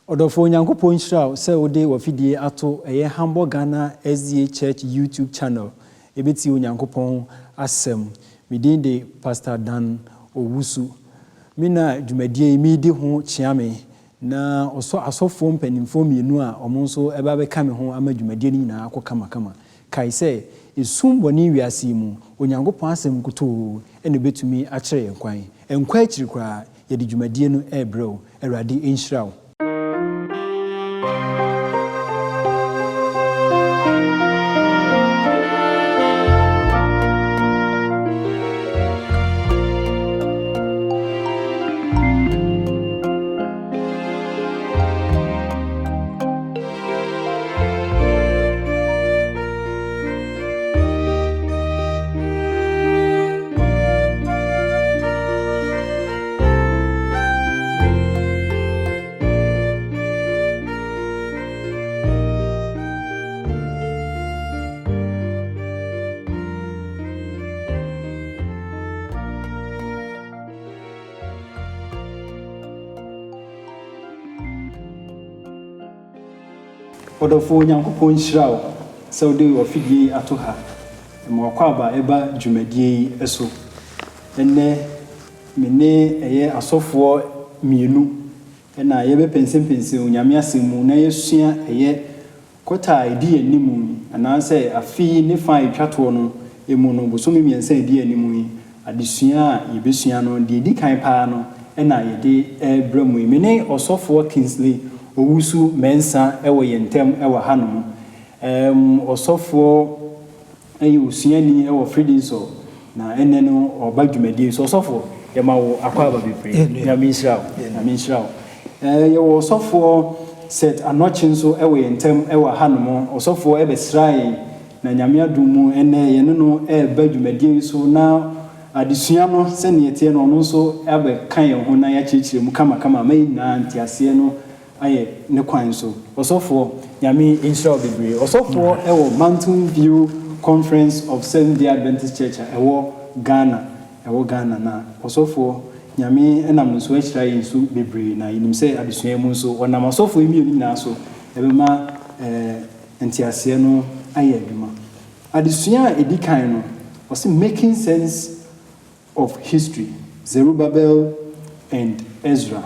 Odofo Nyankopon nhyira se wode wafidie ato eye Hambo Ghana SDA Church YouTube channel. Ebeti Nyankopon asem. Midin de Pastor Dan Owusu. Mina dwumadie mi di ho chiame na oso asofo mpanimfo mienu a omonso eba be ka me ho ama dwumadie ni nyina akokama kama. Kai se esum boni wiase mu Onyankopon asem kuto ene betumi a kire yenkwan. Enkwa akiri kra ye di dwumadie no ebrew Awurade enhyira. Odofo Nyankopon nhyira se wode ofidie ato ha ma kwaba eba dwumadie eso enne mene eye asofo mienu na ye be pensempense onyame asemu na yesua eye kota edi animu ananse afi ne fa etwato no emu no bosomi miensa edi animu adesua ye besua no de edi kan pa no na ye de bramu mene osofo Kingsley Owusu mensa ewo yentem ewo hanom osofo ayi usuani ewo Freedinso na ene no oba dwumadie so osofo ye ma wo akwaba bepre ya minshira ye wo osofo set anochinso ewo yentem ewo hanom osofo ebesrai na nyame adumu ene ye no eba dwumadie so na adesua no se ne yete no no so ebe kan ye ho na ya chichire mu kama mai na antiase no aye ne kwan so osofo nyame inshira bebre osofo ewo Mountain View Conference of Seventh-day Adventist Church ewo Ghana na osofo nyame enam so ahira yensu bebre na yinim se adesua mu so onam osofo emi oni na so ebema entiase no aye adwuma adesua edikan no was making sense of history Zerubbabel and Ezra.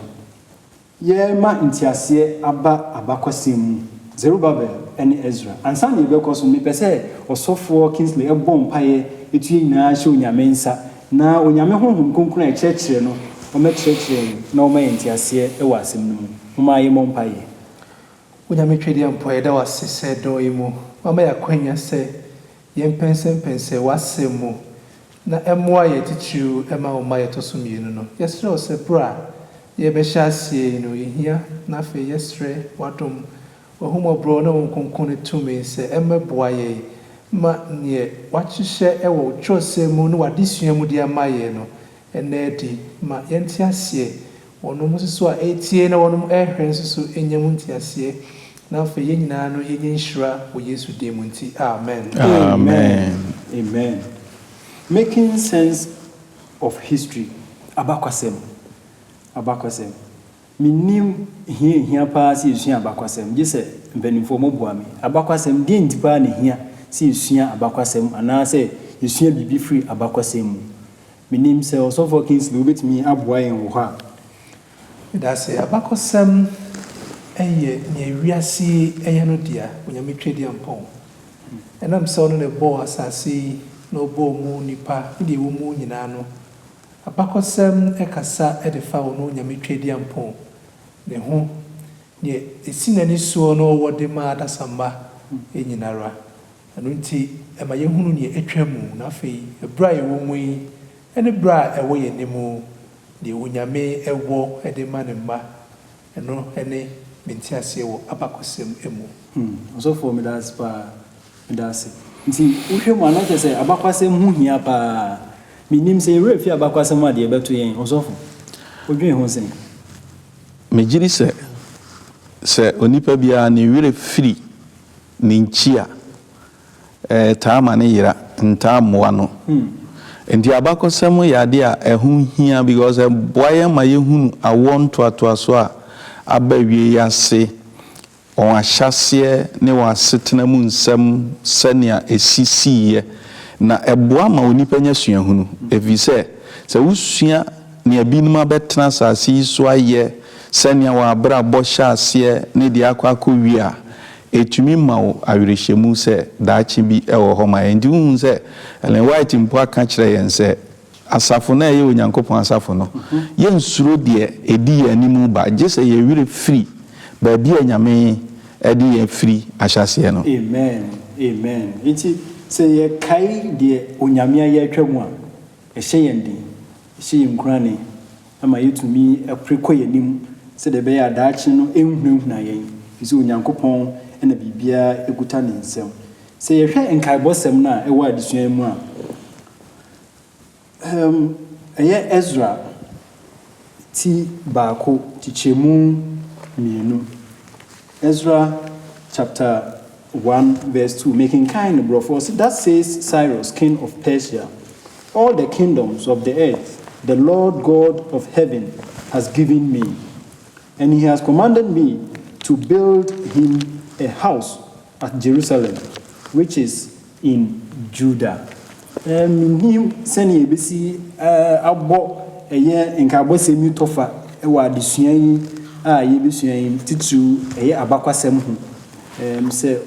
Ye ma intiase aba abakwasem Zerubbabel and Ezra ansa ne bekoso me pese osofo Kingsley ebom paye etuye nyina hye onyame nsa na onyame honhom konkun a kyerkyere no o me kyerkyere na o ma intiase ewa asem no mo ma ye mom paye onyame twedi ampoye da wasese do yimu mama yakwanya se ye mpensempense wasemu na emoa ye tichiu ema o ma ye tosumienu no yesre o se bra ye be shasie no yehia na fe yesre wadom ohumo bro na wonkonkone tumi se emeboa ye ma ne wachihye ewo twosemu no wadesua mu dia maye no enedi ma yentiasie wonom so a etie na wonom ehwensusu enyam ntiasie na fe ye nyina no ye nhyira wo Yesu demunti amen. Making sense of history abakwasem minim hia pa si esua abakwasem gise mbenimfo mobuame abakwasem di ntipa ne hia si esua abakwasem ana se esua bibi free abakwasem minim se osofo Kingsley obetimi aboa yen wo ha da se abakwasem eye ne wiase eye no dia onyame twedi ampon enam se ono ne bo asase no bo mu nipa ndi wo mu nyina no abakwasem ekasa edefa wono nyame twedi ampon ne ho ne esinani so no wode ma adasamba enyinara anunti ema yehunu ne etwamu na afei ebra ye wo mu yi ene bra ewo ye nemu de onyame ewo ede ma ne ma eno ene mentiase wo abakwasem emu osofo medase nti uhwemu anaje se abakwasem hu hia pa minim se refi abakwasem ade beto yen osofo odwen ho sen mejiri se onipa bia ne wire firi ne nchia taama ne yira ntaamwa no enti abakwasem ya de a ehun hia because boye ma yehunu awon to aso a aba wie yase on ahyase ne wa setena mu nsem senia esisiye na eboa ma onipa nya suahunu efise se wusua ne abinum abetena sase so aye senia wa abra bo hyase ne de akwa wi a etumi ma wo awerehemu se daachi bi ewo ho ma endi hu se Ellen White mpo aka kire yen se asafo na ye onyankopon asafo no ye nsuro de edi animu ba gese ye wire free ba bi anyame edi ye free ahyase no. Amen. Amen. Iti se ye kai de onyame aye atwamu a ehye yende ehye nkurane ama yetumi apreko yanim se de be ya daachi no enhunhuna yen isi onyankopon ena bibia eguta ne nsem se ye hwe enkaibosem na ewa adisuan mu a Ezra ti baako tichemu mienu Ezra chapter 1 verse 2 making kind bro so that says Cyrus king of Persia all the kingdoms of the earth the Lord God of heaven has given me and he has commanded me to build him a house at Jerusalem which is in Judah. Him seni ebisi abo eye nkabo semi tofa e wa adesuan yi a ye besuan yi titu eye abakwasem ho se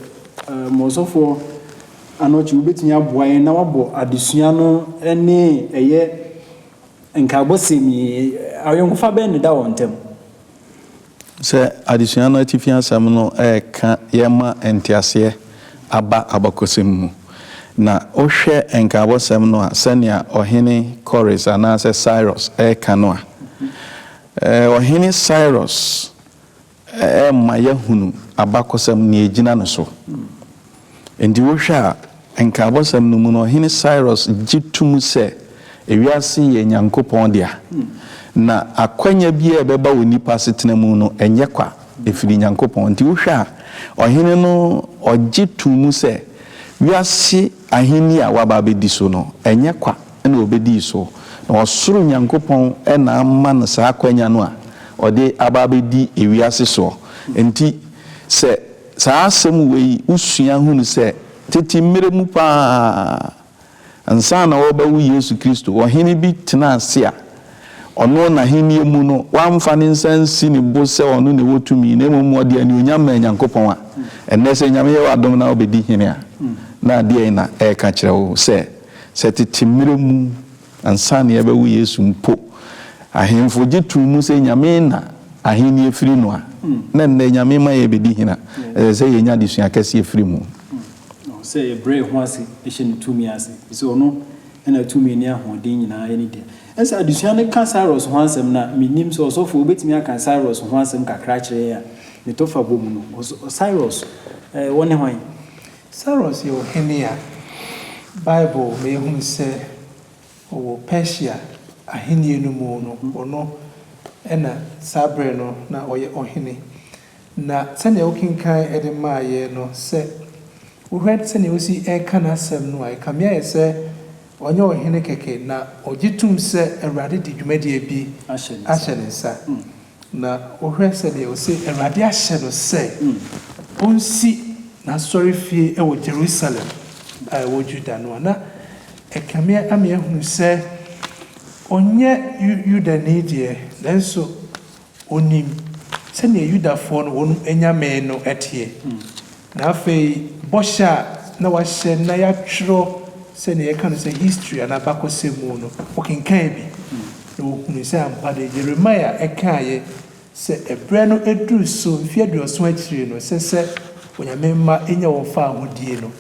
mozofo anochi ubetun aboa yen na wabo adesuan no ene eye nkabo semi ayonfa ben ne da wontem se adesuan no atifian sam no ka yema entiase aba abakosem mu na ohwe enkabosem no a senia ohene Chorus anase Cyrus kano a ohene Cyrus ma yahunu abakosem ne egina no so endi wohwe a enkabosem no mu no ohene Cyrus gitum se ewiase ye nyankopon dia na akwanya bia ebeba wonipa setena mu no enye kwa efiri nyankopon nti wohwe a ohene no ogitum se wiase ahini a waba bedi so no enye kwa na obedi so na osoro nyankopon na amma na sa akwanya no a ode aba bedi ewiase so enti se sa asem wei usua hunu se teti mmere mu pa ansa na woba wu Yesu Kristo ohene bi tena ase a ono na hini mu no wamfa ne nsansi ne bo se ono ne wotumi na mu ode ani onyam nyankopon a enese nyame ye wadom na obedi hene a na dia na ka kire wo se tetimmere mu ansa na yeba wu Yesu mpo ahemfo gitu mu se nyame na aheni efiri no a na nne nyame ma ye bedi hina se ye nya disua kase efiri mu no se e bre ho ase e hye tumi ase so ono na tumi ni ahoden nyina ye ni de ensa disua ne ka Cyrus ho asem na minim so osofo obetimi aka Cyrus ho asem kakra kire ya ne tofa bomu no Cyrus wone hwan Cyrus yo henia Bible me hu se o Persia ahenie no mu no ono ena sabre no na oye ohene na sene okinkan ede maaye no se wo hwet sene osi eka na asem no ai kamia ye se onye ohene keke na ogitum se Awurade di dwumadi bi ahyensa na wo hwet sene osi Awurade ahye no se onsi na sorry fie e Jerusalem wo Judah no na ekamia amia hunu se onye Yuda ne die nanso onim se ne Yuda fo no wonu enyame no etie na afei bosha na wahye na ya twro se ne yeka no se history na bakosemu no okinkan bi na hunu se ampa de Jeremiah ekaye se ebre no edu so mfie duoso akire no se onyame ma enya wo fa ahodie no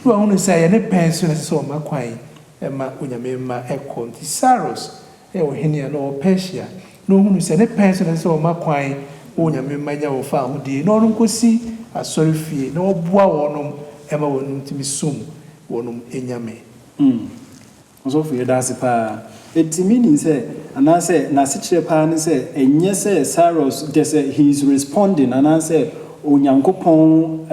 no ahunu se ye ne pension se o makwan ema onyame ma ekonti Cyrus wo henia no Persia no hunu se ne pension se o makwan onyame ma enya wo fa ahodie no no kosi asori fie na oboa wonom ema wonum timi som wonum enyame so fie da se pa etimi ni se anase na se kire pa ne se enye se Cyrus de se he is responding anase onyankopon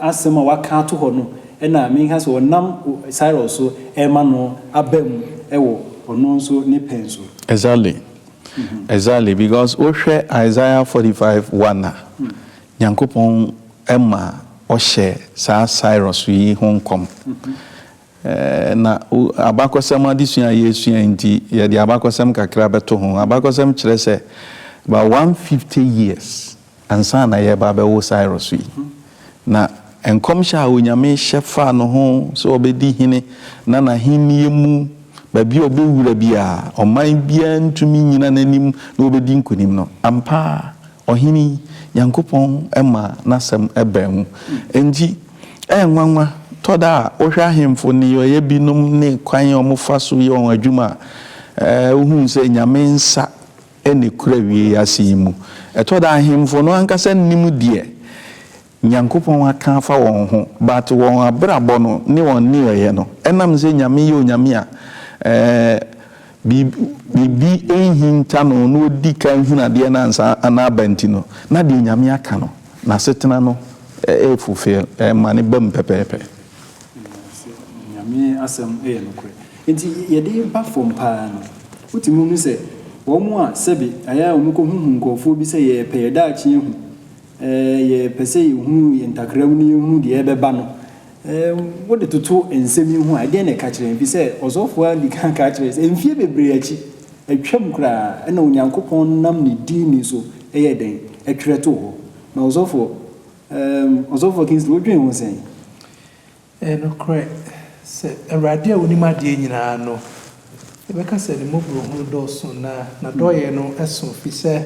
asema waka to ho no na me ha so nam Cyrus so ema no abam ewo ono so ne penso exactly Exactly, because Oshe Isaiah 45:1. Nyankopon Emma Oshe Sa Cyrus yi honkom. Na abakosem adisua yesua nti ye de abakosem kakra beto ho. Abakosem kire se ba 150 years ansa na ye ba be wo Cyrus yi. Na enkom sha onyame hyefa no ho so obedi hene na henie mu ba bi obewura bia oman bia ntumi nyina nanim na obedi nkonim no ampa ohini Nyankopon ema nasem ebemu enji enwanwa toda ohwa hemfo ne yoye binum ne kwan omofa so ye on adwuma ohun se nyame nsa ene kura wie asimu toda hemfo no ankasa nim de Nyankopon aka fa won ho but won abrabo no ne won ne yoye no enam se nyame ye onyame a bibi ehinta no no di kan hunade na ansa anabanti no na de nyame aka no na setena no fulfill mane bam pepepe nyame asem no kure enti ye de ba fom pa no utimu nu se wo mu a sebe aya omuko huhu nkofo bi se ye pe da chi hu ye pese ye hu ye ntakram ni hu de ebeba no what the tutu ensemi hu ade na ka kire bi se ozofo andi kan ka kire se enfie bebre achi atwam kra na onyankopon nam ni di ni so eye den atwere to ho na ozofo Kingsley wo dwen ho sen no correct se awrade a onima de nyina no ebeka se ne mobro hu do so na doye no eso fi se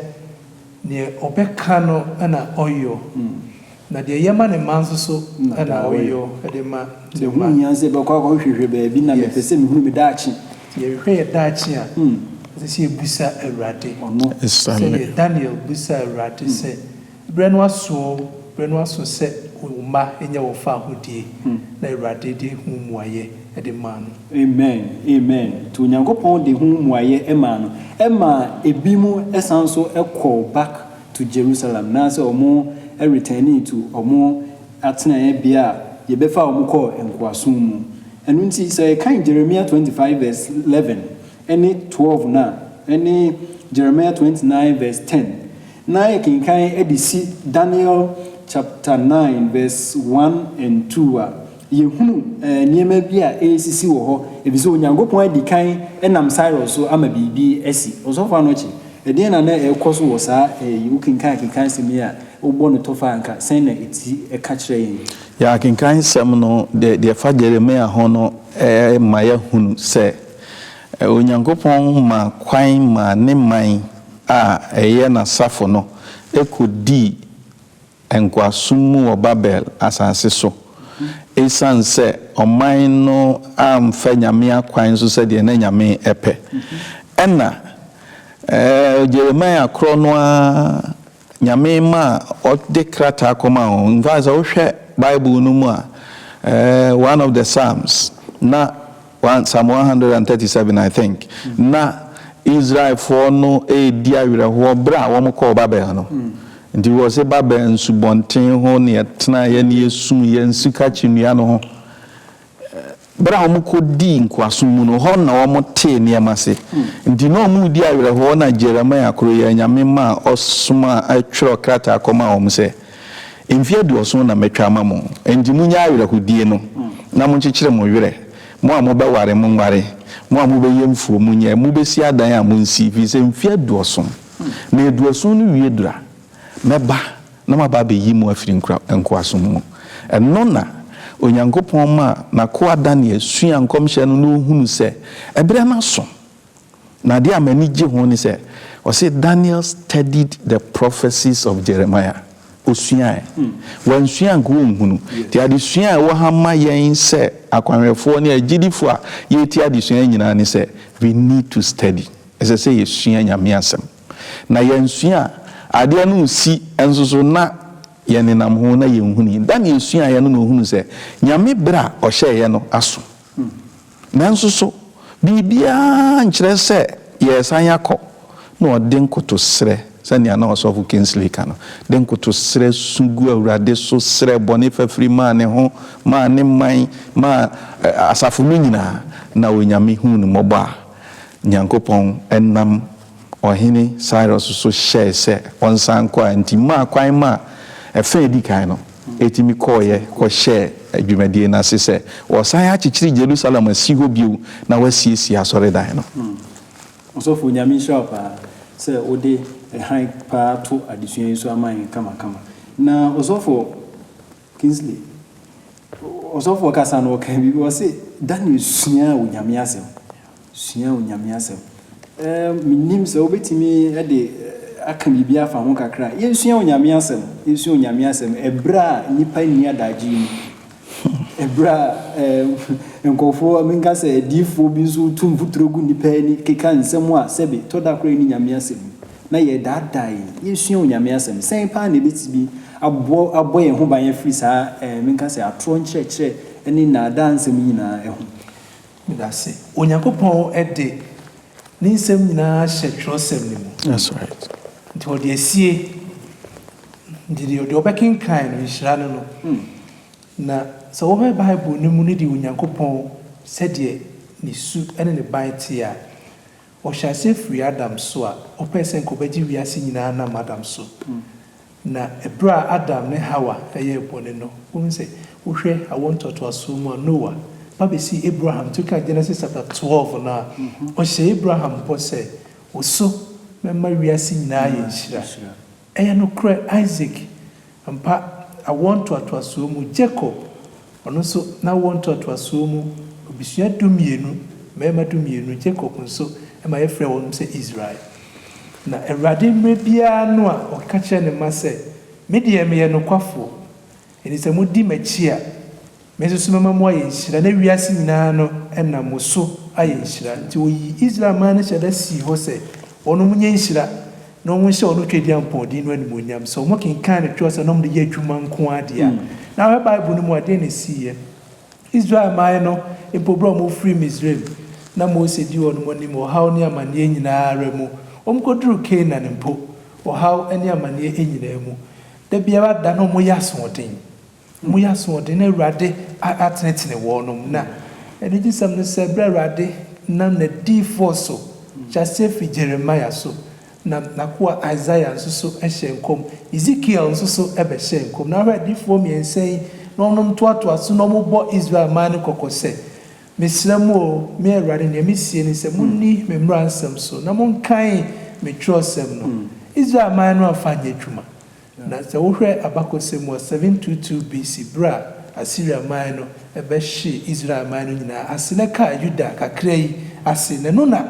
ne obeka no na oyo na de yema ne manso so na oyo edema de hu nyanse be kwa hwehwe be bi na me pese me hu me daachi ye hwe daachi a se busa awrade ono se Daniel busa awrade se breno aso se uma enya wo fa hodie na awrade de hu muaye edema no amen to nyankopon de hu muaye ema ebimu esanso ekọ back to Jerusalem na se omo returning to omo atena ye bia ye befa omo ko enkoasom mu enu nti say kan Jeremiah 25 verse 11 any 12 na any Jeremiah 29 verse 10 na ye kan edisi Daniel chapter 9 verse 1 and 2 ye hunu niema bia esisi wo ho ebiso onyankopon adi kan enam Cyrus so ama bibi esi osofa no chi ede na ekoso wo sa you kan semi a obo no tofa anka sen na eti eka kire yin ya kan sem no de fa Jeremiah ho no maya hunu se onyankopon ma kwan ma ne man a eye na safo no ekodi enkwasumu wo Babel asase so esan se oman no amfa nyame akwan so se de na nyame epe ena Jeremiah krono a nyame ma o de krata koma on vaza o hwe Bible no mu a one of the Psalms na Psalm 137 I think na Israel for no dia werho bra wo ko Babel no ndi wo se Babel nsubonten ho ne etena ye ne yesu ye nsika chinua no ho bra wo ko di nkwasom no ho na wo te ne amase ndi no mu di werho na Jeremiah kro ya nyame ma osoma atwero krata akoma wo se emfie du oso na metwa mamo ndi munya werhodie no na mo nkyekire mo werɛ mo amobe ware mo ngware mo amobe yemfuo munye mo besi adan a mo nsi fi se mfie du oso na edu oso no wie dura meba na maba be yi mo afiri nkwasom mu eno na onyankopon ma na ko Daniel sua nkomhye no hunu se ebre na so na de amani gye ho ni se o se Daniel studied the prophecies of Jeremiah osua wan sua nko hunu ti adesua wo ha ma yen se akwanwefo ne agidifo a ye ti adesua nyina ni se we need to study ese se ye sua nyame asem na yen sua ade no si ensoso na yenenam ho na yenhuni Daniel sua ye no hunu se nyame bra o hye ye no aso nansoso bibia nkyere se ye san yakọ na odin kotosre sani na osofu Kingsley kano den kotosre sugu awrade so sre boni fafiri ma ne ho ma ne man ma asafu nyina na onyame hunu moba nyankopon enam ɔhene Cyrus so hyɛ sɛ ɔnsan kɔ a nti maa kwan ma ɛfɛ di kan no etimi kɔɔyɛ kɔhyɛ adwumadie na se sɛ wɔsan akyekyere Jerusalem asi hɔ bio na wasiesie asɔredan no ɔsɔfo nyame hyɛ pa sɛ wode ɛhan pa to adesua yi so aman kama na ɔsɔfo Kingsley ɔsɔfo kasa no ɔka bi wɔ se Daniel sua onyame asɛm minim sɛ wobɛtumi de aka biribi afa ho kakra yɛsua onyame asɛm ɛbrɛ a nipa nni adagye mu ɛbrɛ a nkɔfoɔ menka sɛ adiifoɔ bi nso tu mfuturo gu nipa ani keka nsɛm a sɛbe tɔda kora ni nyame asɛm na yɛdaadaa yɛsua onyame asɛm sɛn paa na ɛbɛtumi abɔ yɛn ho ban afiri saa menka sɛ atorɔ nkyerɛkyerɛ ne nnaadaa nsɛm nyinaa ɛho medase onyankopɔn de ne nsɛm nyinaa hyɛ twerɛsɛm no mu that's right nti ɔde asie nti deɛ ɔbɛkenkan no nhyira no na sɛ wɔbɛ Bible no mu no de onyankopɔn sɛdeɛ ne su ne ne ban te a ɔhyɛ ase firi Adam so a ɔpɛ sɛ nkɔbɛgye wiase nyinaa nam Adam so na ɛberɛ a Adam ne Hawa ɛyɛ bɔne no wohu sɛ wohwɛ awɔ ntoatoasoɔ mu a Noah babɛsi Abraham to ka Genesis chapter 12 na ɔhyɛ Abraham bɔ sɛ ɔso mɛma wiase nyinaa yɛ nhyira ɛyɛ no korɛ Isaac mpa awɔ ntoatoasoɔ mu Jacob ɔno nso na awɔ ntoatoasoɔ mu obisua 12 mɛma 12 Jacob nso ɛma yɛfrɛ wɔn sɛ Israel na Awurade mmerɛ biara no a ɔka kyerɛ ne ma sɛ medeɛ meyɛ nokwafoɔ ɛni sɛ modi m'akyi a mesusu mama mo ayɛ nhyira na wiase nyinaa no ɛnam mo so ayɛ nhyira nti oyi Israel man no hyɛ da si hɔ sɛ ɔno mo nyɛ nhyira na ɔmo hyɛ ɔno twɛdi ampɔden no animonyam sɛ ɔmo kenkan ne twɛ sɛ na ɔmo de yɛ adwuma nko adeɛ na ɔhwɛ Bible no mu adeɛ na ɛsiiɛ Israel man no mpo berɛ ɔmo firi Misraim na Mose di ɔno anim ɔhaw ne amanneɛ nyinaa mu ɔmo kɔduru Canaan mpo ɔhaw ne amanneɛ nyinaa mu da biara da na ɔmo yɛ asoɔden na Awurade atenetene wɔnom na ɛno gye sɛm no sɛ berɛ Awurade nam na diifoɔ so kyɛ fi Jeremiah so na nakoa Isaiah nso so hyɛ nkɔm Ezekiel nso so bɛhyɛ nkɔm na ɔhwɛ diifoɔ mmiɛnsa yi na ɔnom toatoa so na ɔmobɔ Israel man no kɔkɔ sɛ mesrɛ mu o me Awurade nea mesie ne sɛ monni me mmara nsɛm so na monkan me twerɛsɛm no Israel man no amfa nyɛ adwuma na sɛ wohwɛ abakɔsɛm mu 722 BC berɛ a Assyria man no ɛbɛhye Israel man no nyinaa ase ne kaa Juda kakra yi ase na no na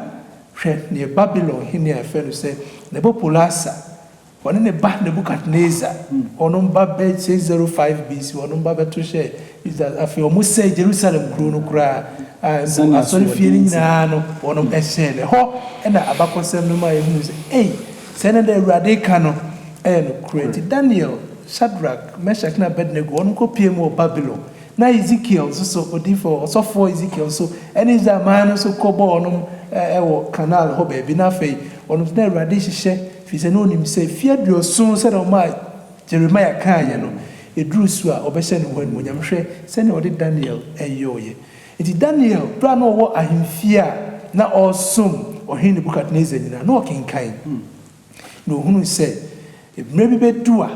hwɛ ne Babylon hene a ɛfɛ no sɛ Nabopolassar ɔne ne ba Nebukadnezar ɔno ba bɛ 605 BC ɔno ba bɛto hyɛ Israel afei ɔmo sɛ Jerusalem kuro no koraa asɔre fie no nyinaa no ɔno ɛhyɛ ne hɔ ɛna abakɔsɛm no ma yɛhunu sɛ sɛ ne da Awurade ka no ɛyɛ no kuro nti Daniel Shadrach Meshach na Abednego ɔno kɔpie mu wɔ Babylon na Ezekiel nso so odifo ɔsɔfoɔ Ezekiel nso ɛne Israel man no so kɔbɔ ɔnom ɛwɔ canal hɔ baabi na afei ɔno na Awurade hyehyɛ fi sɛ na onim sɛ fie aduoson sɛ na ɔma Jeremiah kaayɛ no ɛduru so a ɔbɛhyɛ ne ho animonyam hwɛ sɛnea ɔde Daniel ɛyɛɔyɛ nti Daniel berɛ na ɔwɔ ahemfie a na ɔresom ɔhene Nebukadnezar nyinaa na ɔkenkan na ɔhunu sɛ mmerɛ bi bɛdu a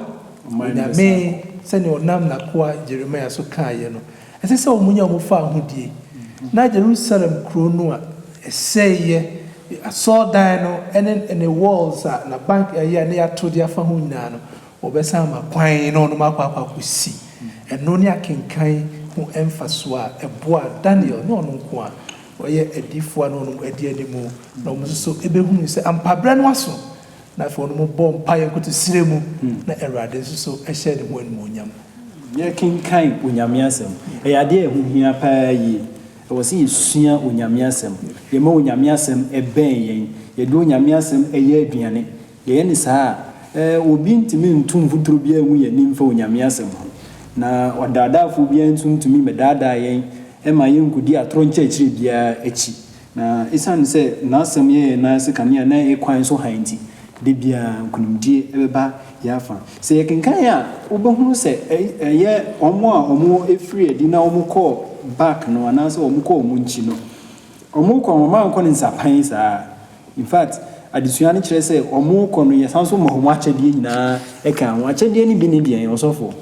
onyame sɛnea ɔnam nakoa Jeremiah so kaayɛ no ɛsɛ sɛ ɔmunya ɔmofa ahodie na Jerusalem kuro no a ɛsɛeɛ asɔɔdan no ɛne walls a na bank ɛyɛ a ne yɛato de afa ho nyinaa no ɔbɛsan ama kwan na ɔnom akɔsi ɛno ne akenkan ho ɛmfaso a ɛboa Daniel ne ɔno nko a ɔyɛ adiifoɔ a na ɔnom adi animu na ɔmo nso so ɛbɛhunu sɛ ampabrɛ no aso na afei ɔnom bɔ mpaeɛ nkoto sire mu na Awurade nso so ɛhyɛ ne ho animuonyam yɛkenkan onyame asɛm ɛyɛ adeɛ ɛho hia paa yie ɛwɔ sɛ yɛsua onyame asɛm yɛma onyame asɛm ɛbɛn yɛn yɛde onyame asɛm ɛyɛ aduane yɛyɛ ne saa obi ntumi nto mfuturo biara mu yɛ nimfa onyame asɛm ho na ɔdaadaafoɔ biara nso ntumi mɛdaadaa yɛn ɛma yɛnkɔdi atorɔ nkyerɛkyerɛ biara akyi na ɛsiane sɛ n'asɛm yɛ yɛn nan ase kanea na ɛkwan so han nti de biara nkonimdie ɛbɛba yɛafa sɛ yɛkenkan a wobɛhunu sɛ ɛyɛ ɔmo a ɔmo ɛfiri adi na ɔmo kɔɔ back no anaasɛ ɔmo kɔɔ ɔmo nkyi no ɔmo kɔ ɔmo ankɔ ne nsapan saa in fact adesua no kyerɛ sɛ ɔmo kɔ no yɛsan so ma ɔmo akyɛdeɛ nyinaa ɛka ho akyɛdeɛ no bi ne deɛ ɔsɔfo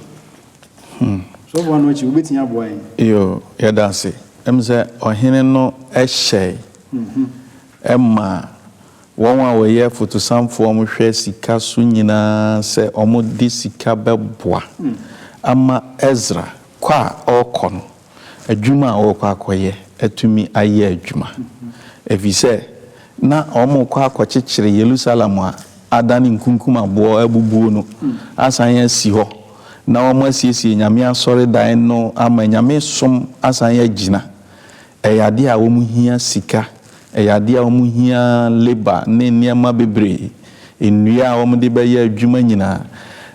sɔfo ano akyi wobɛtumi aboa yɛn yo yɛda ase ɛm sɛ ɔhene no ɛhyɛ ɛma wɔn a wɔyɛ fotosamfoɔ ɔmo hwɛ sika so nyinaa sɛ ɔmo de sika bɛboa ama Ezra kɔ a ɔkɔ no adwuma a ɔkɔ akɔyɛ atumi ayɛ adwuma efisɛ na ɔmo kɔ akɔkyekyere Yerusalem a adane nkunkum aboɔ abubuo no asan yɛ si hɔ na ɔmo asiesie nyame asɔre dan no ama nyame som asan yɛ gyina ɛyade a ɔmo hia sika ɛyade a ɔmo hia labor ne nneɛma bebree nnua a ɔmo de bɛyɛ adwuma nyinaa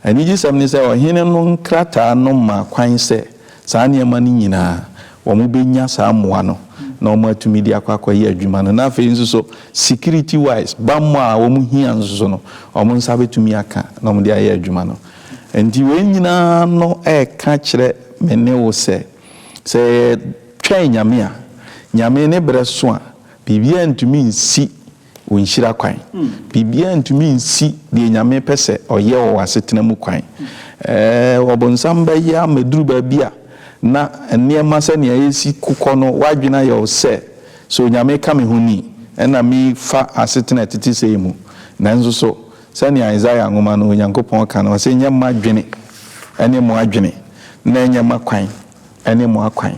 anigye sɛm ne sɛ ɔhene no nkrataa no ma kwan sɛ saa nneɛma no nyinaa ɔmo bɛnya saa mmoa no na ɔmo atumi de akɔyɛ adwuma no na afei nso so security wise bammo a ɔmo hia nso so no ɔmo nsa bɛtumi aka na ɔmo de ayɛ adwuma no enti wei nyinaa no ɛka kyerɛ me ne wo sɛ twɛn nyame a nyame ne brɛ so a bibia ntumi nsi wonhyira kwan bibia ntumi nsi de nyame pɛ sɛ ɔyɛ wɔ asetena mu kwan ɔbonsam bɛyɛ ameduru baabi a na nneɛma sɛ nea yɛsi kokɔ no wadwena yɛ sɛ so nyame ka me ho ni ɛna me fa asetena tete sɛ mu nanso so sɛnea Isaiah ngoma no Onyankopɔn ka no sɛ nyɛ ma dwene ɛne mo adwene na nyɛ ma kwan ɛne mo akwan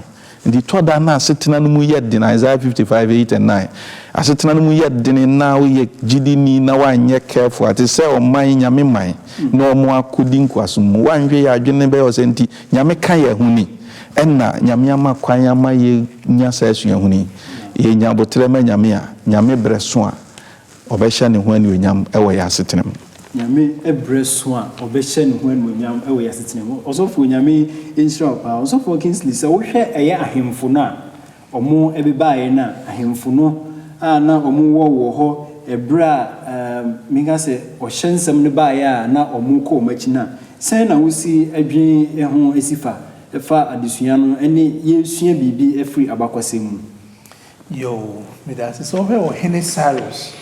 ndi toda na asetena no mu yɛ den Isaiah 55:8-9 asetena no mu yɛ den na wo yɛ gidini na wanyɛ careful ate sɛ ɔman nyame man na ɔmo akodi nkwasom mu wanhwe yɛ adwene bɛyɛ ɔsɛ nti nyame ka yɛ ho ni ɛna nyame ama kwan ama yɛ nya sɛ asua ho ni yɛ nya botere ma nyame a nyame brɛ so a ɔbɛhyɛ ne ho ani onyam ɛwɔ yɛ asetena mu nyame ebre so a obɛhyɛ ne ho anuonyam ɛwɔ yasetena mu ɔsɔfo nyame nhyira pa ɔsɔfo Kingsley sɛ wohwɛ ɛyɛ ahemfo no a ɔmo ɛbebaeɛ na ahemfo no a na ɔmo wɔ hɔ ɛbra minga sɛ ɔhyɛ nsɛm ne baeɛ a na ɔmo kɔ ɔmo akyi na sɛn na wosi adwen ho esifa ɛfa adesua no ɛne yɛsua biribi ɛfiri abakɔsɛm mu yo medase so hwɛ ɔhene Cyrus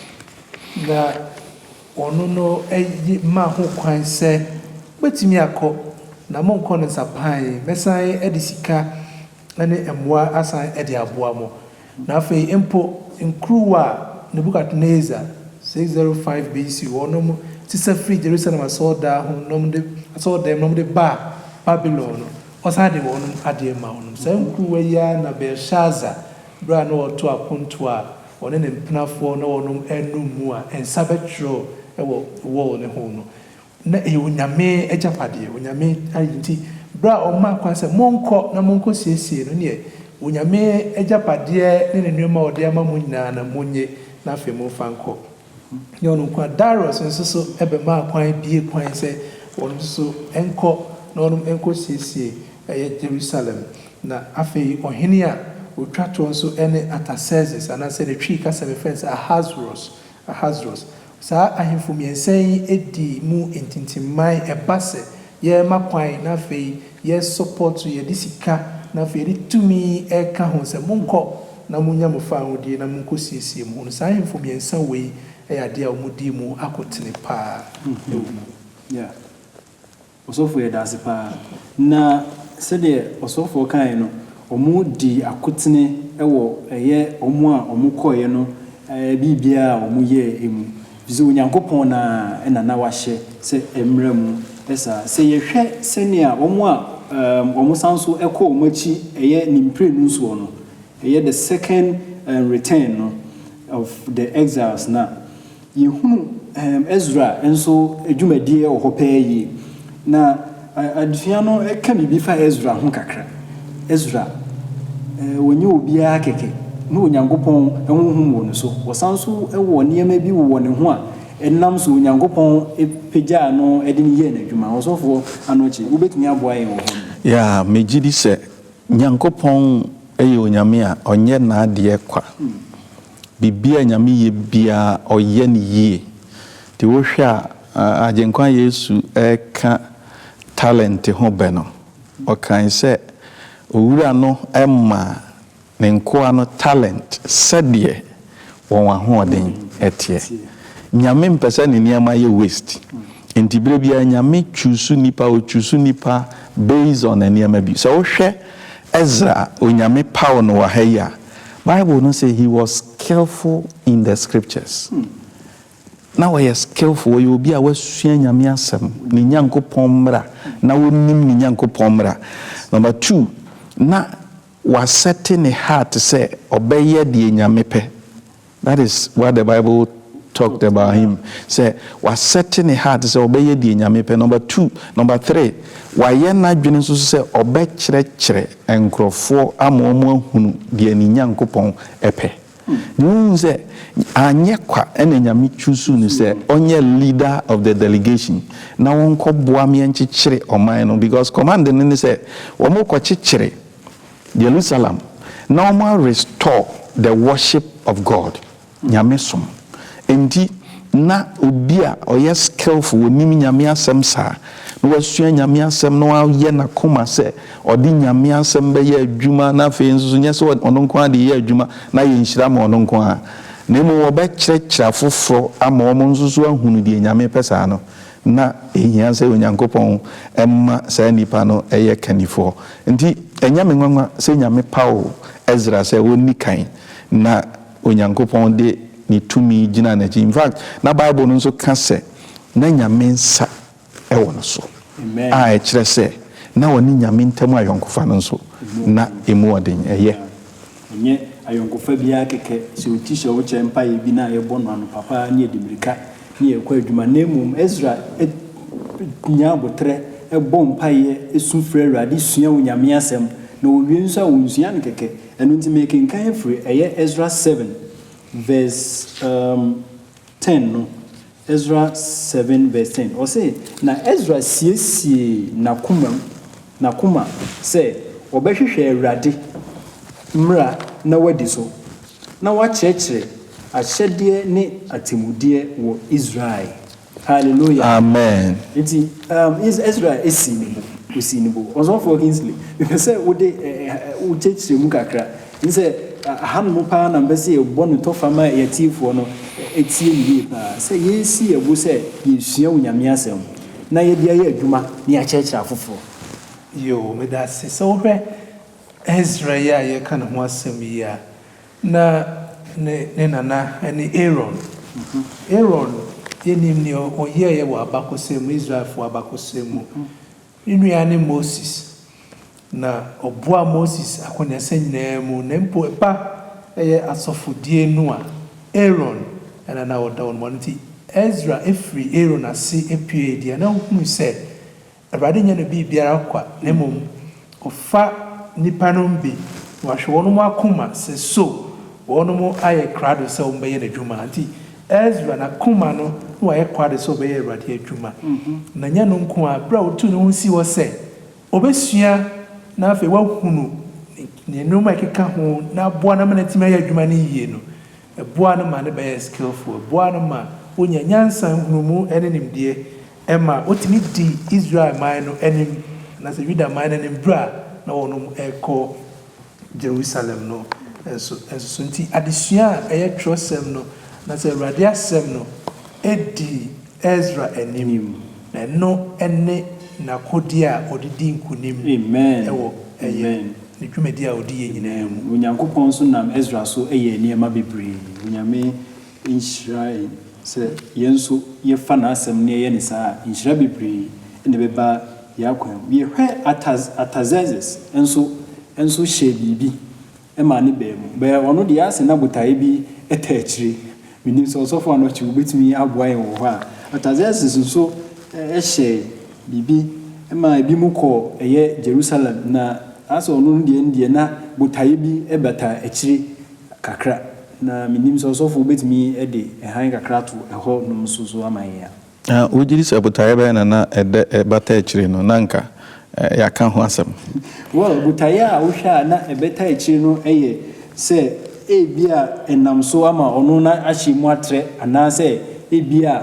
na ono no ma ho kwan sɛ betimi akɔ na monkɔ no sapan mesan edi sika ene emwa asan edi aboa mo na afei empo nkruwa Nebuchadnezzar 605 BC ono mo tisa free Jerusalem asoda ho nom de asoda nom de ba Babylon no osade wono ade ma wono sɛ nkruwa ya na Belshazzar bra no to aponto a one ne mpnafo na wonom enum mu a ensa betro ewo wo ne ho no na onyame agapade onyame ayinti bra o ma kwan se monko na monko siesie no ne onyame agapade ne ne nneema ode ama mo nyina na monye na fe mo fanko ne ono kwa Darius nso so ebe ma kwan bie kwan se ono so enko na ono enko siesie Jerusalem na afei ohene a otwato nso ene Artaxerxes ana se ne twi ka se me friends Ahasuerus sa ahemfo miensan edi mu entintimman ebase ye makwan na fei ye support ye disika na fei ri tumi eka ho se monko na munya mofa hodie na monko siesie mu sa ahemfo miensan wei ade a omudi mu akotene pa yeah osofo ye dase pa na se de osofo kan no omu di akotene ewo eye omu a omu koye no bibia omu ye emu bizo Onyankopɔn na wahyɛ sɛ emra mu esa sɛ yɛhwɛ sɛnea omu a omu sanso ɛkɔ omu akyi ɛyɛ nimpre nu so no ɛyɛ the second return no of the exiles na yehunu Ezra enso adwumadie wɔ hɔ pɛɛ yi na adusua no ɛka bibi fa Ezra ho kakra Ezra wonye obiara keke na Onyankopɔn ɛhohom wɔ no so wɔsanso ɛwɔ nneɛma bi wɔ ne ho a ɛnam so Onyankopɔn epagya no ɛde ne yɛ n'adwuma ɔsɔfo anochi wobetumi aboa yɛn wɔ hɔ ya megidi sɛ Nyankopɔn ɛyɛ onyame a ɔnyɛ n'adeɛ kwa bibia nyame yɛ bia ɔyɛ ne yie te wohwɛ a agyenkwa Yesu ɛka talent ho bɛ no ɔkan sɛ owura no ɛma ne nkoa no talent sɛdeɛ wɔn ahoɔden ɛteɛ nyame mpesa ne niama ye waste enti bere bia nyame choose nipa based on niama bi so wo hwɛ Ezra onyame power no wa ha ya Bible no say he was skillful in the scriptures now he is skillful you be a wasua nyame asɛm ne nyankopɔn mmra na wonim ne nyankopɔn mmra number 2 na was setting a heart to say obey the nyame pɛ. That is what the Bible talked about him. Say was setting a heart to say obey the nyame pɛ. Number 2, number 3, why na dwene so say obey kyerɛkyerɛ nkrɔfoɔ amomo hunu de ni nyankopɔn ɛpɛ. Nu say anye kwa ene nyame chusu ni say onye leader of the delegation na wonko boa me nkyekere ɔman no because command ni say wo mo kɔ kyekere Jerusalem now restore the worship of God. Nyame som. Enti na obi a oyɛ skillful onim nyame asɛm saa. No wasua nyame asɛm no ayɛ na koma sɛ ɔde nyame asɛm bɛyɛ adwuma na afei nso nyɛ sɛ ɔno nko ade yɛ adwuma na yɛ nhyira ma ɔno nko a. Na mo wɔbɛkyerɛkyerɛ afoforo ama ɔmo nso so ahunu die nyame pɛ saa no. Na ehia sɛ onyankopɔn ɛma saa nipa no ɛyɛ kanifo. Enti enyame nwanwa sɛ nyame pawo Ezra sɛ woni kan na onyankopɔn de ni tumi gina na in fact na Bible no nso ka sɛ na nyame nsa ɛwɔ no so. Amen. A ɛkyerɛ sɛ na woni nyame ntam ayɔnkofa no nso na emu ɔden ɛyɛ. Nye ayɔnkofa bia keke sɛ otisha wo kyɛ mpa ye bi na yɛbɔ no ano papa ne edimirika ne yɛkɔ adwuma na emum Ezra nya abotre ɛbɔ mpa ye esu frɛ Awurade sua wo nyame asɛm na owie nso a wonsua no keke ɛno nti making kan free ɛyɛ Ezra 7 verse 10 no Ezra 7 verse 10 or say na Ezra siesie nakoma say obɛhwehwɛ Awurade mmra na wadi so na wakyerɛkyerɛ ahyɛdeɛ ne atemudeɛ wɔ Israel. Hallelujah. Amen. Nti Ezra esinibo also for Kingsley because say wo de wo kyerɛkyerɛ mu kakra nse hanmo pa na mbese ebɔ no tofama yatifo no etie ni pa say yesi ebo say yesua unyame asɛm na ye dia ye adwuma ne ya kyerɛkyerɛ afoforo yo me da se so hwɛ Ezra ya ye ka no ho asɛm yi a na ne nana ani Aaron yenim ne oyɛ ye wɔ abakɔsɛm Israel fo abakɔsɛm mu inua ne Moses na oboa Moses akonya nyinaa mu na mpo ba ɛyɛ asɔfodie no a Aaron ɛna na ɔda wɔn nti Ezra efiri Aaron ase epue die na hunu sɛ Awurade nya no bi biara kwa na mmom ɔfa nipa no bi wahwɛ wɔn mu akoma sɛ so wɔn mu ayɛ krado sɛ wɔn bɛyɛ n'adwuma nti Ezra na koma no wayɛ kwade sɛ ɔbɛyɛ Awurade adwuma na nya no nko a bra otu no ho si wɔ sɛ obesua na afei wahunu ne noma keka ho na boa na mana timi ayɛ adwuma no yie no boa no ma ne bɛyɛ skillful boa no ma onya nyansa hunumu ene nimdeɛ ɛma otimi di Israel man no enim na sɛ Juda man no enim bra na wɔn ɛkɔ Jerusalem no so nti adesua a ɛyɛ trosem no na sɛ Awurade asɛm no edi Ezra enim na no ene na kodi a odidi nkunim amen ewo amen ne dwumadi a odi ye nyinaa mu onyankopɔn so nam Ezra so ɛyɛ nneɛma bebree onyame Israel sɛ yenso yefa na asɛm ne yɛ ne saa nhyira bebree ne bɛba yakwan yɛhwɛ Atazazes enso hyɛ bibi ɛma ne bɛmu bɛ ɔno de ase na botae bi ɛta akyire minim sɛ ɔsɔfo anɔkye wobɛtumi aboa yɛn wɔ hɔ a Atazazes nso ɛhyɛ bibi ɛma ebi mu kɔ ɛyɛ Jerusalem na aso ɔno deɛ na botae bi ɛbɛta akyire kakra na minim sɛ ɔsɔfo wobɛtumi ɛde ɛhan kakra to ɛhɔ nom so ama yɛn a wogiri sɛ botae bɛyɛ na ɛdɛ ɛbɛta akyire no nanka yɛaka ho asɛm well botae a wohwɛ a na ɛbɛta akyire no ɛyɛ sɛ ebi a ɛnam so ama ɔno na ahyɛ mu atrɛ anaasɛ ebi a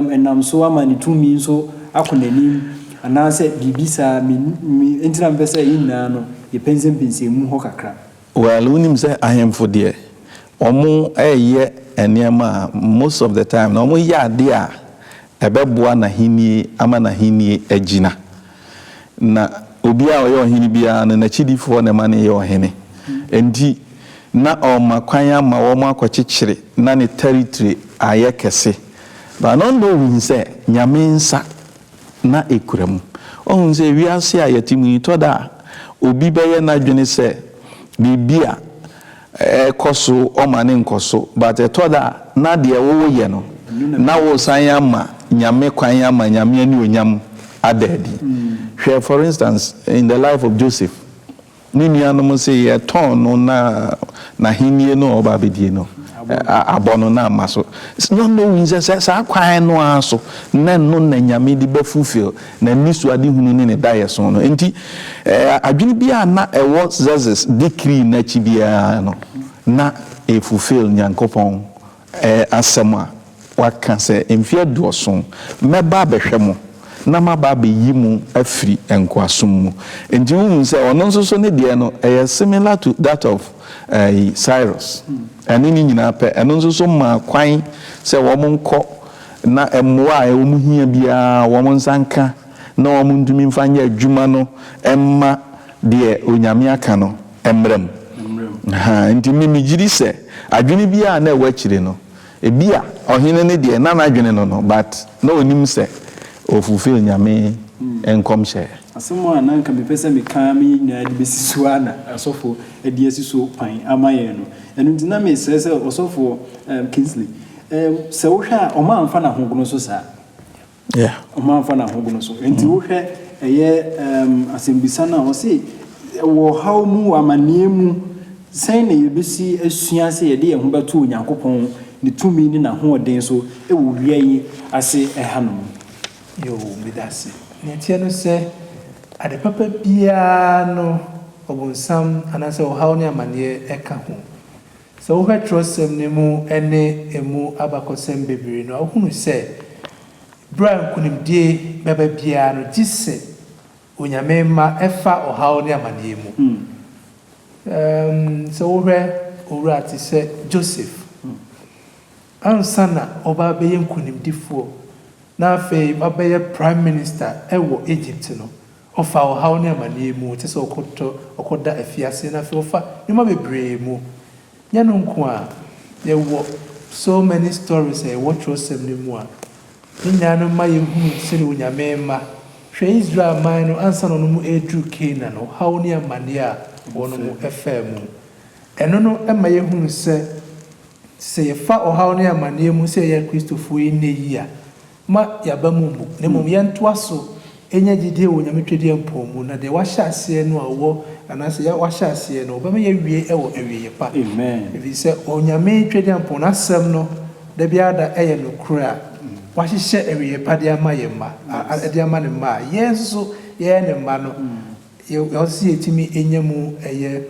ɛnam so ama ne tumi nso akɔ n'anim anaasɛ bibi saa entina mpɛ sɛ yinaa no yɛpɛnsɛmpɛnsɛ mu hɔ kakra well wonim sɛ ahemfo deɛ omo eye enema most of the time na omo ya ade a ebeboa na hini ama na hini agina na obi a oye ohini bia na chidifo na ma na ye ohini enti na oma kwan ama wo mo akwachichire na ne territory aye kese ba no ndo wi se nyame nsa na ekuramu ohun se wi ase a yetimu to da obi beye na dwene se bibia koso o ma ne nkoso but to da na de wo ye no na wo san ya ma nyame kwan ya ma nyame ani onyam adadi share for instance in the life of Joseph nini anom say ye ton no na hinie no oba bedie no abono na maso no win say sa kwan no aso na no na nyame di be fulfill na nisu ade hunu ne dae so no enti adwene bia na ewo Xerxes decree na chi bia no na e fulfill nyankopon asema waka say emfie doso meba behwemo na maba be yimu afri enkwasum mu enti hu say ono nso ne de no similar to that of Cyrus eni nyina pe eno nso ma kwan say wo monko na emwa e wo muhia bia wo monsanka na wo mundumi mfanya adwuma no emma de onyame aka no emrem enti mimi giri say adwene bia na e wachire no ebia ohene ne de na adwene no but na onim say o fulfill nyame enkom share asemo ananka bepese meka me nya de besisuwa na asofo ade asiso pan amaye no enu ntina me sese osofo Kingsley se wo hwa o ma amfa na hogono so sa o ma amfa na hogono so enti wo hwe eye asembisa na o se wo haw mu amanie mu sen na yebesi asua se ye de ye ho beto Onyankopɔn ne tumi ni na ho oden so e wo wiai ase hanom yo midase ne tie no se ade papa bia no obonsam anase o haw ne amane eka ho so wo hetrosem ne mu ene emu abakosem bebiri no ahunu se bra kunimdie baba bia no gise onyame ma efa o haw ne amane mu so wo hwe owura ti se Joseph ansana oba beye kunimdifo na fe babeye prime minister ewo Egypt no ofa o haw ne amane mu te se okoda afiase na fe ofa nyuma bebre mu nya no nko a ye wo so many stories e what was them ne mu a nya no ma ye hu se ne onyame ma hwe Israel man no ansa no mu edru Canaan no haw ne amane a wono mu efa mu eno no ema ye hu se ye fa o haw ne amane mu se ye Christopher ne yi a ma yabamu ne mum yento aso enya gide wo nyame twede mpomu na de wahya ase no awo anase ya wahya ase no ba me ye wie ewo ewie pa amen ebi se onyame twede mpomu na asem no da bia da eye no kura wahye ewie pa de ama ye ma de ama ne ma yeso ye ne ma no ye se etimi enyamu eye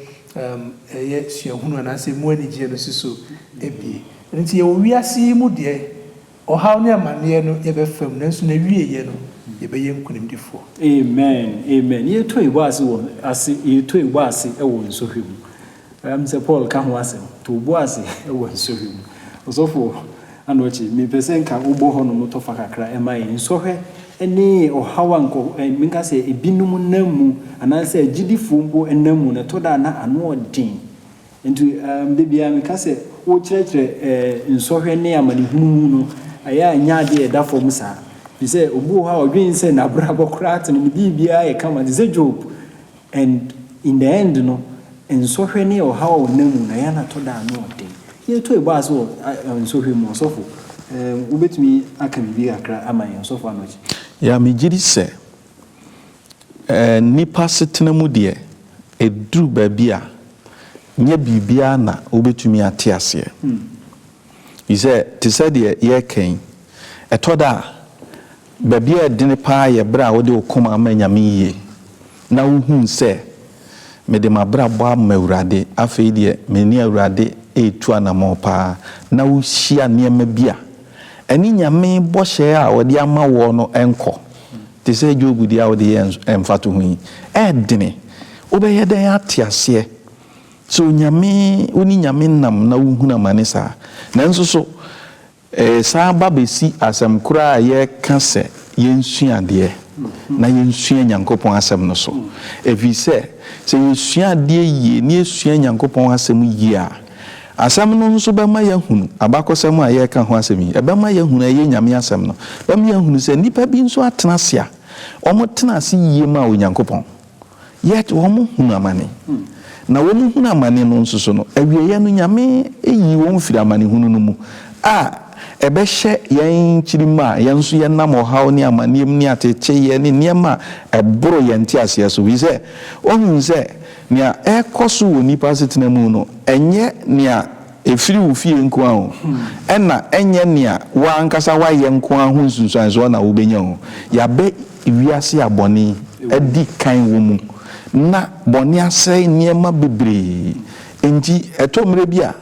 suahunu anase mu anigye no siso ebi nti ye wiase mu de o haw ne amane no ye be fam nanso na wie ye no ye be ye nkunimdifo amen ye to ibo ase wo ase ye to ibo ase e wo nsohwem se Paul ka ho ase to ibo ase e wo nsohwem osofo anochi me pesen ka ubo ho no moto fa kakra e mai nsohwe ene o hawa nko minka se ebinum namu ananse agidifo mbo enamu na to da na ano odin ntu bebia minka se wo kyerɛkyerɛ nsohwe ne amanehunu no aya nya de eda fom sa bi se obu ha odwen se na brabo krat no bibia e kama ze Job and in the end no nsohwe ne o ha o namu na ya na to da ano odin ye to e ba so nsohwe mo sofo ubetumi aka bibi akra amaye sofo anochi ya mejiri se nipa setena mu de eduru ba bia nya bibia na ubetumi ate ase ise te said ye ken etoda ba bia edene pa ye bra wo de okoma amanyame yie na wohu se me de mabra bo amawurade afei de meni awurade etu anamo pa na wo hia niam bia eni nyame bo hye a wo de ama wo no enko te se Job dia wo de emfato hu edene wo be ye den ate ase so nyame oni nyame nam na wohuna mane saa nanso so saa ba besi asem kura ye ka se yensua de na yensua nyankopon asem no so evi se yensua de ye ne yensua nyankopon asem yi a asem no nso be ma yahunu abakosem a ye ka ho asem yi be ma yahunu ye nyame asem no be ma yahunu se nipa bi nso atena se a omo tena se yie ma onyankopon yet omo hunu amane na womu hunu amane no nso so no awieye no nyame eyi wo mfiri amane hunu no mu ebehye yen chirima yen so yen nam ohaw ni amanem ni ateche ye ni niema eboro yen ti ase so wi se ohun se nia ekoso woni pasitena mu no enye nia efiri wo fie nko aho ena enye nia wa ankasa wa ye nko aho nsunsuan so na wo benya ho ya be wiase aboni edi kan wo mu na boni ase niema bebre enti etomre bia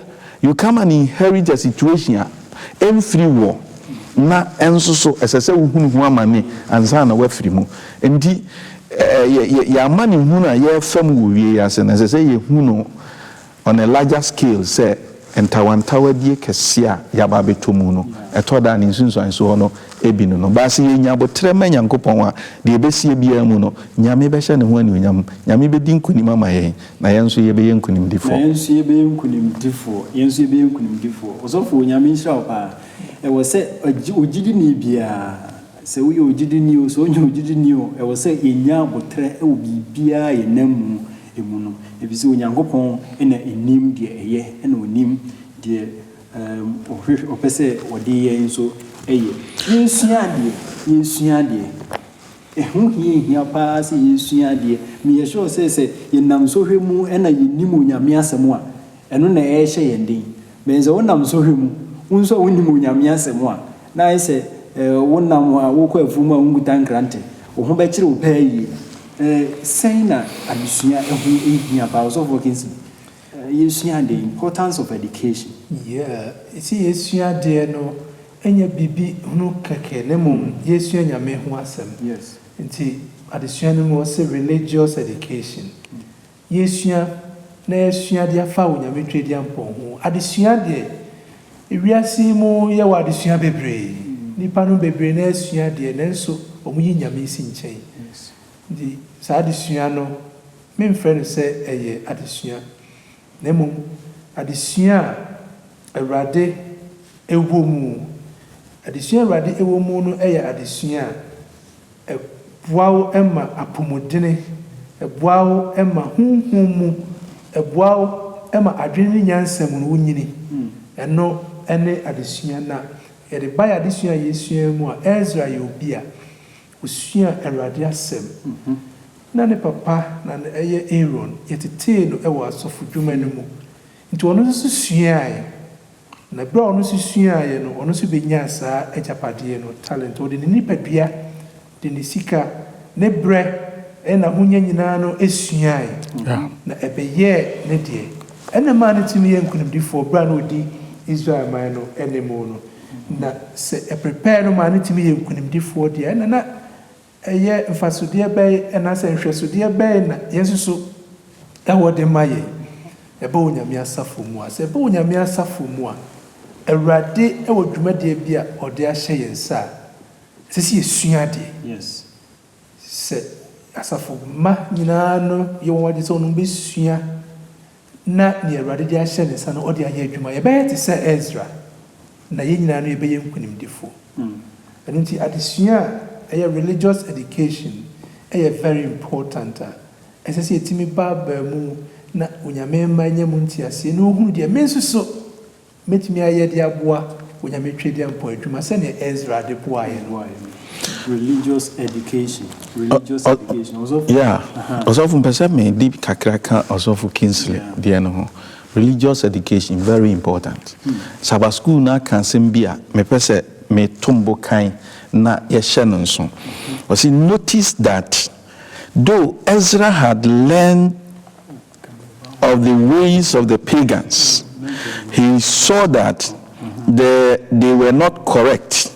you come and inherit a situation free war na enso so esese wuhunu hu amane ansa na wafiri mu enti ya amane hu na ye fam wo wie ya se na esese ye hu no on a larger scale say entawantawa die kese a ya ba betomu no etoda ni nsunsuan so no ebi no ba se ye nya botre ma nyankopon a de besie bia mu no nyame be hye ne ho ani onyam nyame be din kunim ama ye na yenso ye be ye nkunim difo osofo nyame nhyira pa e wo se ogidi ni bia se wo ye ogidi ni o so onye ogidi ni o e wo se enya botre e wo bibia ye namu emu no ebisi onyankopon ena enim de eye ena onim de opese wodi ye nso eye yensua de ehu hia pa se yensua de me ye sure se yenam so hwemu ena yenim onyame asem a eno na ehye yendin benze wonam so hwemu unso wonim onyame asem a na ise wonam a wokọ afuma ungutan grante wo ho be kire wo pa yi saying that adusua ehu ehia pa so for kinsi yensua the importance of education. Yeah, see yensua de no enya bibi hunu keke ne mum yensua nyame ho asem. Yes. Nti adusua no mo say religious education. Yensua na yensua de afa wo nyame twedi ampon ho. Adusua de ewiase mu ye wa adusua bebre. Nipa no bebre na yensua de nenso omuyi nyame si nchen. Yes. Nti sa adusua no me mfrɛ say eye adusua. Nemu adesua awrade ewo mu adesua awrade ewo mu no eye adesua eboawo ema apomodene eboawo ema hunhum eboawo ema adwene nyansam no wonyini eno ene adesua na yede ba adesua yesua mu a Ezra ye obi a osua awrade asem na ne papa na eye Aaron yetete no ewo asofu dwuma no mu nti ono so suae na bra ono so suae no ono so benya saa ejapade no talent odi ni nipadua de ne sika ne bre na hunya nyina no esuae na ebeye ne de ena ma ne timi ye nkunimdifo bra no odi Israel man no enemo no na se prepare no ma ne timi ye nkunimdifo de na eye mfasodie bay na se nhwesodie bay na yesuso ewo de maye ebe onyame asafo mu a se ebe onyame asafo mu a awrade ewo dwumade bia ode ahye yensa se si esua de Yes. se asafo ma nyina no ye won so no be sua na ne awrade de ahye yensa no ode ahye adwuma ye bay te se Ezra na ye nyina no ye be ye nkunimdifo nti adesua religious education is very important. As I say, Timmy Babu na unyame manya muntiasi no hu de menso so metimi aye de aboa unyame twedi ampo adwuma se ne Ezra de boa ye no religious education also also from person me deep kakraka also for Kingsley de no religious education very important. Sabbath school na kan sembia me pese me tombo kan na yeshe no nso. Was notice that though Ezra had learned of the ways of the pagans, he saw that they were not correct.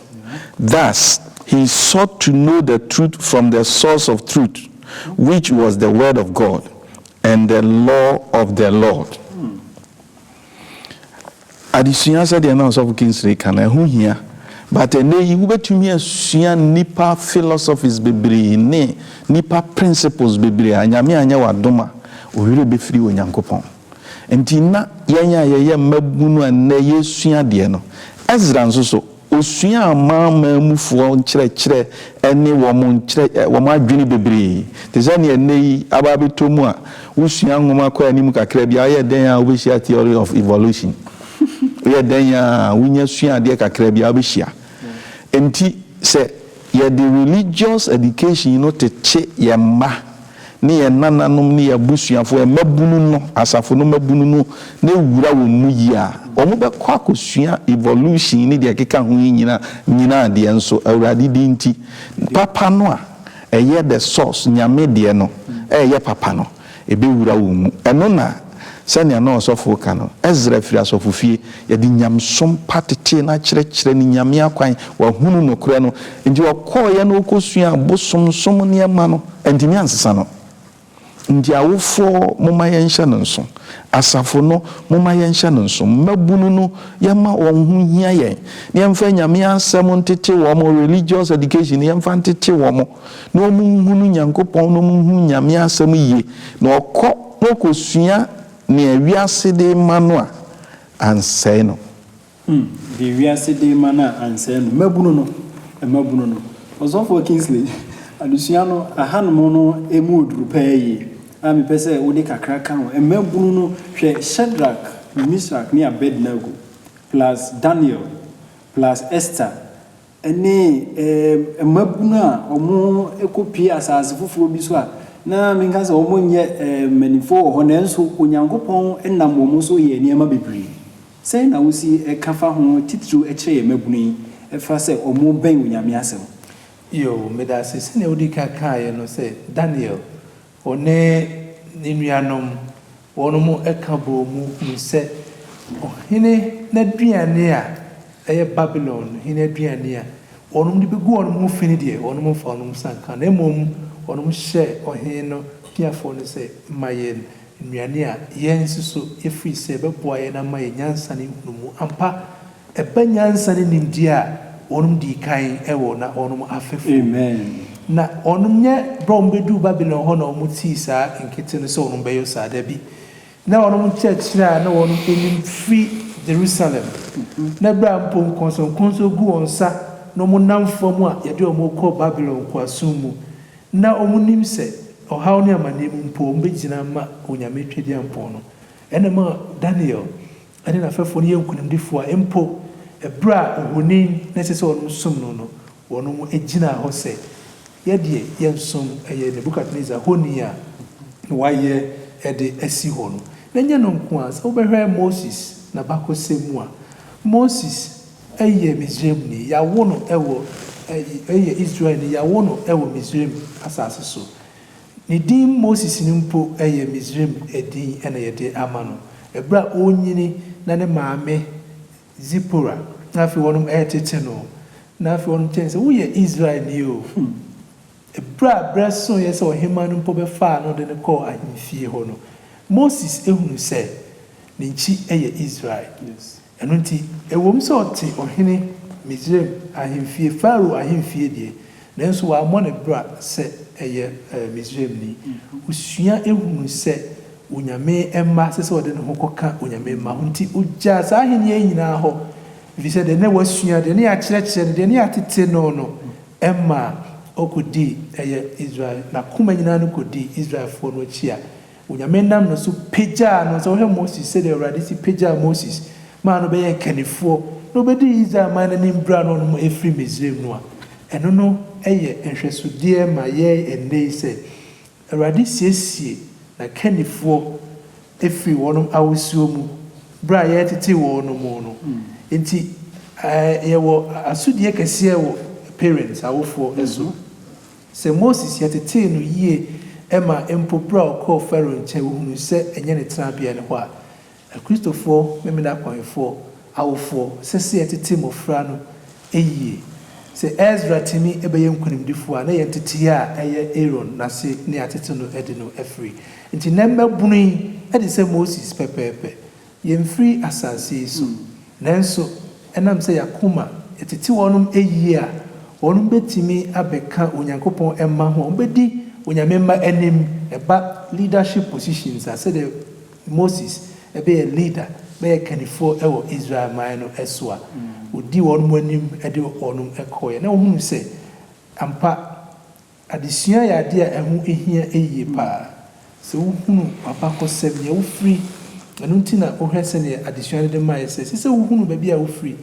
Thus, he sought to know the truth from the source of truth, which was the word of God. and the law of the Lord. Adisua said the announce of Kingsley can who here, but a nay, you bet to me a sian nipa philosophies bebre, ne nipa principles bebre, and Yamia wa doma, or really be free when Yankopon. And Tina Yanya Mabunu and Nay Sia Diano. As Ranso, Osia Mamma move for chere, any woman wama Juni bebre. Tizania nay Ababi Tomua, Usian Womaka Nimuka Krebia, then we share theory of evolution. We are then we are dear Kakrebia Bishia. And say, yeah, the religious education, to check your ma. Near nana no near bushia for a mabuno, as a phonomabuno, ne wura muya. Omoba quaco shia evolution, need the kika wina, nina the enso, already dinty. Papa noa, a year the source, nyamediano, a year papano, a be wura and nona. Sanya no so for kano Ezra fira so fufie ye di nyam som patete na kyerɛkyerɛ ni nyame akwan wa hunu no kura no nti wakɔ ye no kosua bosom som ne ma no entimi ansesa no nti awofo moma ye nhya no nso asafo no moma ye nhya no nso mabunu no ye ma wɔn ho hia ye ne yɛmfa nyame asɛm ntete wɔ mo religious education yɛmfa ntete wɔ mo na ɔmo hunu nyankopɔn no mo hunu nyame asɛm yie na ɔkɔ no kosua near Viasi de Manua and Seno. The Viasi de Mana and Seno, Mabuno, and Mabuno. Was all for Kingsley. Luciano, a hand mono, a mood repay. I'm a person, Udika Krakano, and Mabuno, Shadrach, Mishrak near Abednego, plus Daniel, plus Esther. And a Mabuna or more ecopias as Fufu Biswa. Na mingaza omonye manifo honenso onyankopon enam wo so ye niema bebre sei na wosi ekafa ho titru eche mabuni efa se omo ben onyame asem yo medase se ne odika kae no se Daniel one ninuanom wonomo ekabo mu nse ohene na duane a eye Babylon hene duane a wonom de begu wonom fini de wonom fa wonom sanka na mom wonom hye ohino piafo ne se mayen nnuane a yensuso efri se beboa ye na mayen nyansa ne hunumu ampa eba nyansa ne nimdi a wonom di kan ewo na wonom afefo amen na wonom nye brom bedu Babylon ho na wonom ti sa nkete ne se wonom beyo sa da bi na wonom chechira na wonom enim free Jerusalem na bra mpom konso gu onsa no mo namfo mu a ye de omo ko Babylon ko asumu na omunim se ohaw ne amane mpo mbegina ma onyame twedi ampo no ene ma Daniel ene na fefo ne yankunimdifo a empo ebra ohonin na sese wono som no wono mu egina ho se ye de yensom eye Nebukadnezar honi a waye ede asi ho no na nya no nko a so behwe Moses na bakosemu a Moses eye Misraim ni ya wono ewo eye Israel ni ya wono ewo Misraim asase so ni din Moses ni mpo eye Misraim edin ena yede amano ebra onyini na ne maame Zipora na afi wonum etete no na afi wonum tense wo ye Israel ni o ebra breso ye se ohema no mpo be fa no de ne call ahimfie ho no Moses ehunu se ni nchi eye Israel yes eno nti ewom se ote ohene Misraim ahimfie Pharaoh ahimfie die nanso wa mo ne bra se eye Misraim ni usua ehunu se onyame emma se ode ne hokoka onyame emma nti ugya sa ahene nyina ho vi se de ne wasua de ne ya kyerɛkyerɛ de ne ya tete no emma okodi eye Israel na kuma nyina no kodi Israel fo no chia onyame nam no so peja no so he Moses se de already si peja Moses ma no be ye kanifo no be di Israel man ni mbra no no efri Misraim no a eno no eye enhwesodie ma ye ene se already siesie na kanifo efri wonum awusuo mu bra ye tete wonum no enti ye wo asudie kese wo parents awofo eso se Moses ye tete no yie ema empopra ko Pharaoh nche hunu se enye ne trabia ne ho a Christopher memeda kwanfo awofo sese ye tete mofra no eyie sɛ Ezra timi ɛbɛyɛ nkonimdifo a na yɛ tete a ɛyɛ Aaron na se ne atete no ɛde no afiri nti na mmabunu yi ɛde sɛ Moses pɛpɛɛpɛ yɛmfiri asase yi so nanso ɛnam sɛ yakoma yɛtete wɔnom ɛyie a wɔnom bɛtumi abɛka Onyankopɔn ɛma ho ɔmbɛdi Onyame mma anim ɛba leadership positions a sɛdeɛ Moses ɛbɛyɛ leader bɛyɛ kanifo ɛwɔ Israel man no ɛso a odi wɔnom anim ɛde wɔnom ɛkɔɛ na wɔhunu sɛ ampa adesua yɛ adeɛ a ɛho ehia ɛyie paa sɛ wohunu papa kɔsɛm nea wofiri ɛno nti na wohwɛ sɛdeɛ adesua no de ma yɛ sɛ wohunu baabi a wofiri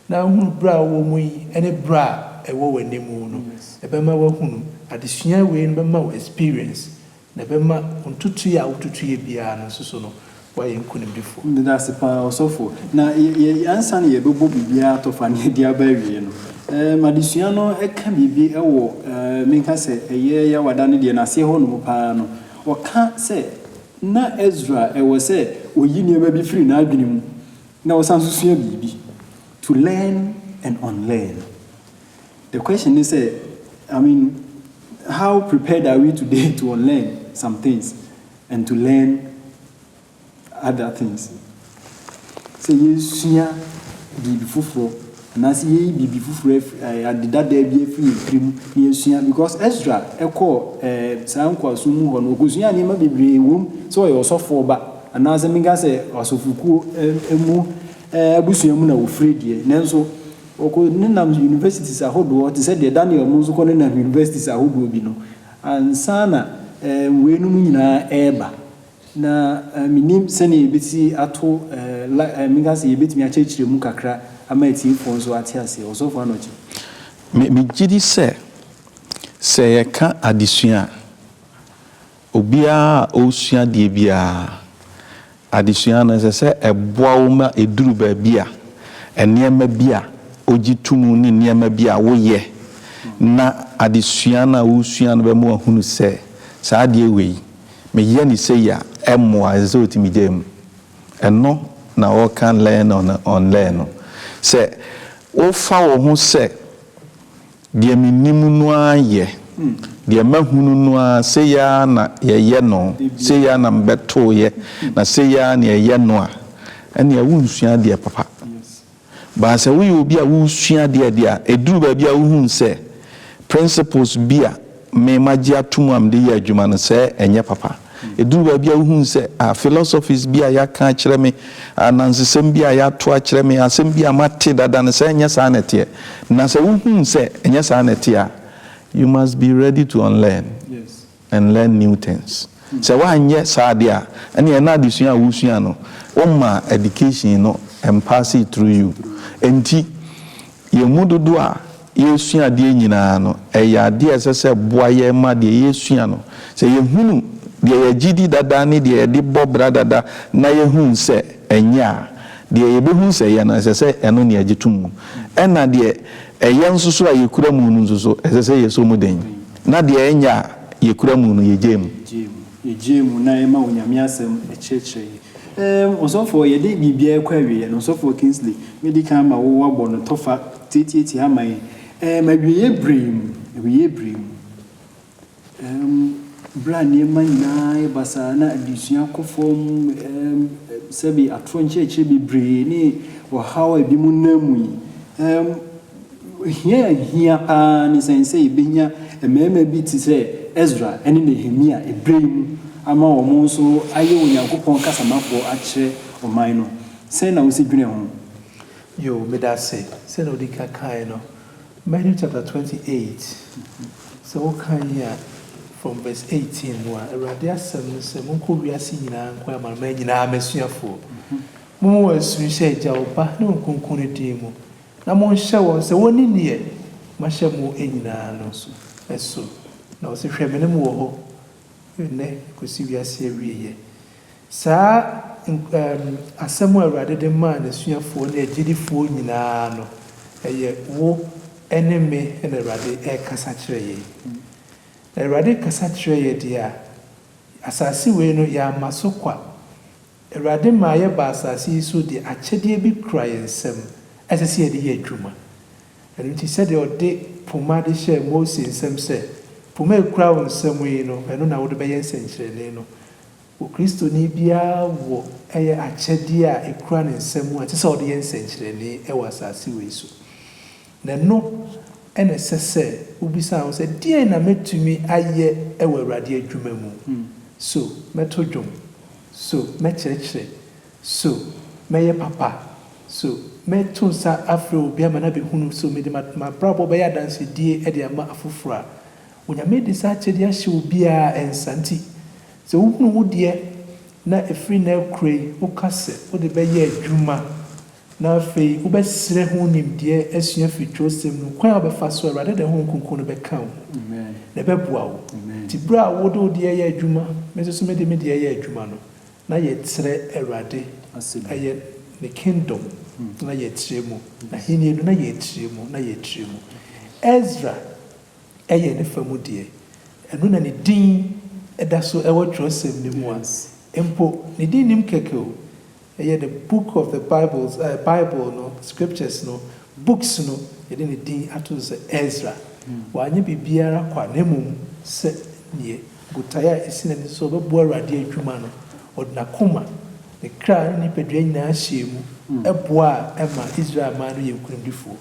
na wohunu berɛ a wɔwɔ mu yi ɛne berɛ a ɛwɔ w'anim no ɛbɛma woahunu adesua wei no bɛma wo experience na ɛbɛma ntutu a wotutuyɛ biara no nso so no wayɛ nkonimdifo that's paa ɔsɔfo na ansa no yɛbɛbɔ biribiara tɔfa ne yɛde aba awie no adesua no ɛka biribi ɛwɔ menka sɛ ɛyɛ yɛwada no deɛ n'aseɛ hɔ nom paa no ɔka sɛ na Ezra ɛwɔ sɛ oyi nneɛma bi firi n'adwene mu na ɔsan so sua biribi to learn and unlearn. The question is, how prepared are we today to unlearn some things and to learn other things? So you sua bibi fufuro na se yi bibi fufuro adida da bi afiri mu na sua because Ezra ekọ sankwaso mu ho no okosua ne ma bebre wom so oyɛ ɔsɔfo ba anaasɛ minga sɛ ɔsɔfokuo emu abusua mu na ofiri die nanso oko nenam universities ahodoɔ te sɛ deɛ Daniel mu nso kɔ nenam universities ahodoɔ bi no ansa na wenu mu nyinaa ɛba na minim sɛne yɛbɛti ato minga sɛ yɛbɛtumi akyerɛkyerɛ mu kakra ama atiifo nso ate ase ɔsɔfo anɔkye megye sɛ yɛka adesua obiara ɔsua deɛ biara adesua no sɛ sɛ ɛboa wo ma ɛduru baabi a ɛnneɛma bi a oji tumu ni nneɛma bi a woyɛ na adesua na wosua no bɛmo ahunu sɛ saa deɛ wei meyɛ ne sɛ ya ɛmmoa sɛ otimi gyem ɛno na wɔka learn on learn no sɛ wofa wo ho sɛ deɛ menim no ayɛ deɛ mahunu no a sɛ ya na yɛyɛ no sɛ ya na mbɛto yɛ na sɛ ya na yɛyɛ no a ɛne wonsua deɛ papa ba sɛ woyɛ obi a wosua deɛ a eduru baabi a wohun sɛ principles bi a me magye atom am de yɛ adwuma no sɛ ɛnyɛ papa eduru baabi a wohun sɛ philosophies bi a yɛaka akyerɛ me anansesɛm bi a yɛato akyerɛ me asɛm bi a mate dada no sɛ ɛnyɛ saa nɛteɛ na sɛ wohun sɛ ɛnyɛ saa nɛteɛ a you must be ready to unlearn and learn new things sɛ woanyɛ saa deɛ a ɛne ɛna adesua a wosua no woma education no and pass it through you enti yɛmu dodo a yɛsua deɛ nyinaa no ɛyɛ adeɛ ɛsɛ sɛ boa yɛ ma deɛ yɛsua no sɛ yɛhunu deɛ yɛgyidi dada ne deɛ yɛde bɔ bra dada na yɛhunu sɛ ɛnyɛ a deɛ yɛbɛhunu sɛ yɛ no ɛsɛ sɛ ɛno ne yɛgye to mu ɛna deɛ ɛyɛ nso so a yɛkura mu no nso so ɛsɛ sɛ yɛsɔ mu den na deɛ ɛnyɛ a yɛkura mu no yɛgye mu na ɛma onyame asɛm ɛkyerɛkyerɛ osofo yede bibia kwa wie no osofo Kingsley medical ma wo wabɔ no tofa titi amaye ma wie brem brand ma nyinaa basa na adisua kofom sebi atro ncheche bibre ni wo hawa bi mu namu hia pa ni sense ibenya emema bi ti sɛ Ezra ene Nehemia ebrem ama omo nso aye Onyankopɔn kasamafo akyerɛ ɔman no sɛ na wosi dwene ho yo medase sɛ na odika kai no Matthew chapter 28 so wokan here from verse 18 no Awurade asɛm no sɛ monkɔ wiase nyinaa nkɔ ama ma nyinaa masuafo mo wɔ asu hyɛ agya wo ba ne nkonkon no din mu na monhyɛ wɔn sɛ wɔni neɛ mahyɛ mo nyinaa no so ɛso na wɔsɛ hwɛ me ne mo wɔ hɔ ne kosi wiase awieye saa asɛm Awurade de ma na suafoɔ ne agyidifoɔ nyinaa no ɛyɛ wo ene me na Awurade ɛkasa kyerɛ yɛ na Awurade kasa kyerɛ yɛ de a asase wei no yɛ amaso kwa Awurade ma yɛ ba asase yi so de akyɛdeɛ bi kura yɛ nsɛm ɛsɛ sɛ yɛde yɛ adwuma ɛno nti sɛdeɛ ɔde poma de hyɛ Mose nsɛm sɛ poma ekura wo nsɛm yi no ɛno na wode bɛyɛ nsɛnkyerɛnne no Kristoni biara wɔ ɛyɛ akyɛdeɛ a ekura ne nsɛm a ɛte sɛ ɔde yɛ nsɛnkyerɛnne ɛwɔ asase wei so na no ɛna ɛsɛ sɛ wobisa wo sɛ deɛ na mɛtumi ayɛ ɛwɔ Awurade adwuma mu so mɛto dwom so mɛkyerɛkyerɛ so mɛyɛ papa so mɛto nsa afrɛ obi ama na bɛhunu so mede mabrabɔ bɛyɛ adansedie ɛde ama afoforɔ a Onyame de saa akyɛdeɛ ahyɛ obiara ɛnsa nti sɛ wohunu wo deɛ na ɛfiri na akura yi woka sɛ wode bɛyɛ adwuma na afei wobɛsrɛ ho nimdeɛ asua firi Twerɛsɛm no kwan a wobɛfa so Awurade de ho nkonko no bɛka wo na ɛbɛboa wo nti berɛ a wode wo deɛ yɛ adwuma me nso so mede me deɛ yɛ adwuma no na yɛtrɛ Awurade ɛyɛ ne kingdom na yɛtrɛ mu na henie no na yɛtrɛ mu na yɛtrɛ mu Ezra ɛyɛ ne fa mu deɛ ɛno na ne din ɛda so ɛwɔ Twerɛsɛm no mu a mpo ne din nim kɛkɛ o ɛyɛ the book of the Bible no scriptures no books no yɛde ne din ato sɛ Ezra wanyɛ biribiara kwa na mmom sɛ neɛ botaeɛ a ɛsi n'ani so ɔbɛboa Awurade adwuma no ɔde n'akoma ne kra ne nipadua nyinaa hyɛ mu ɛboa a ɛma Israel man no yɛ nkonimdifoɔ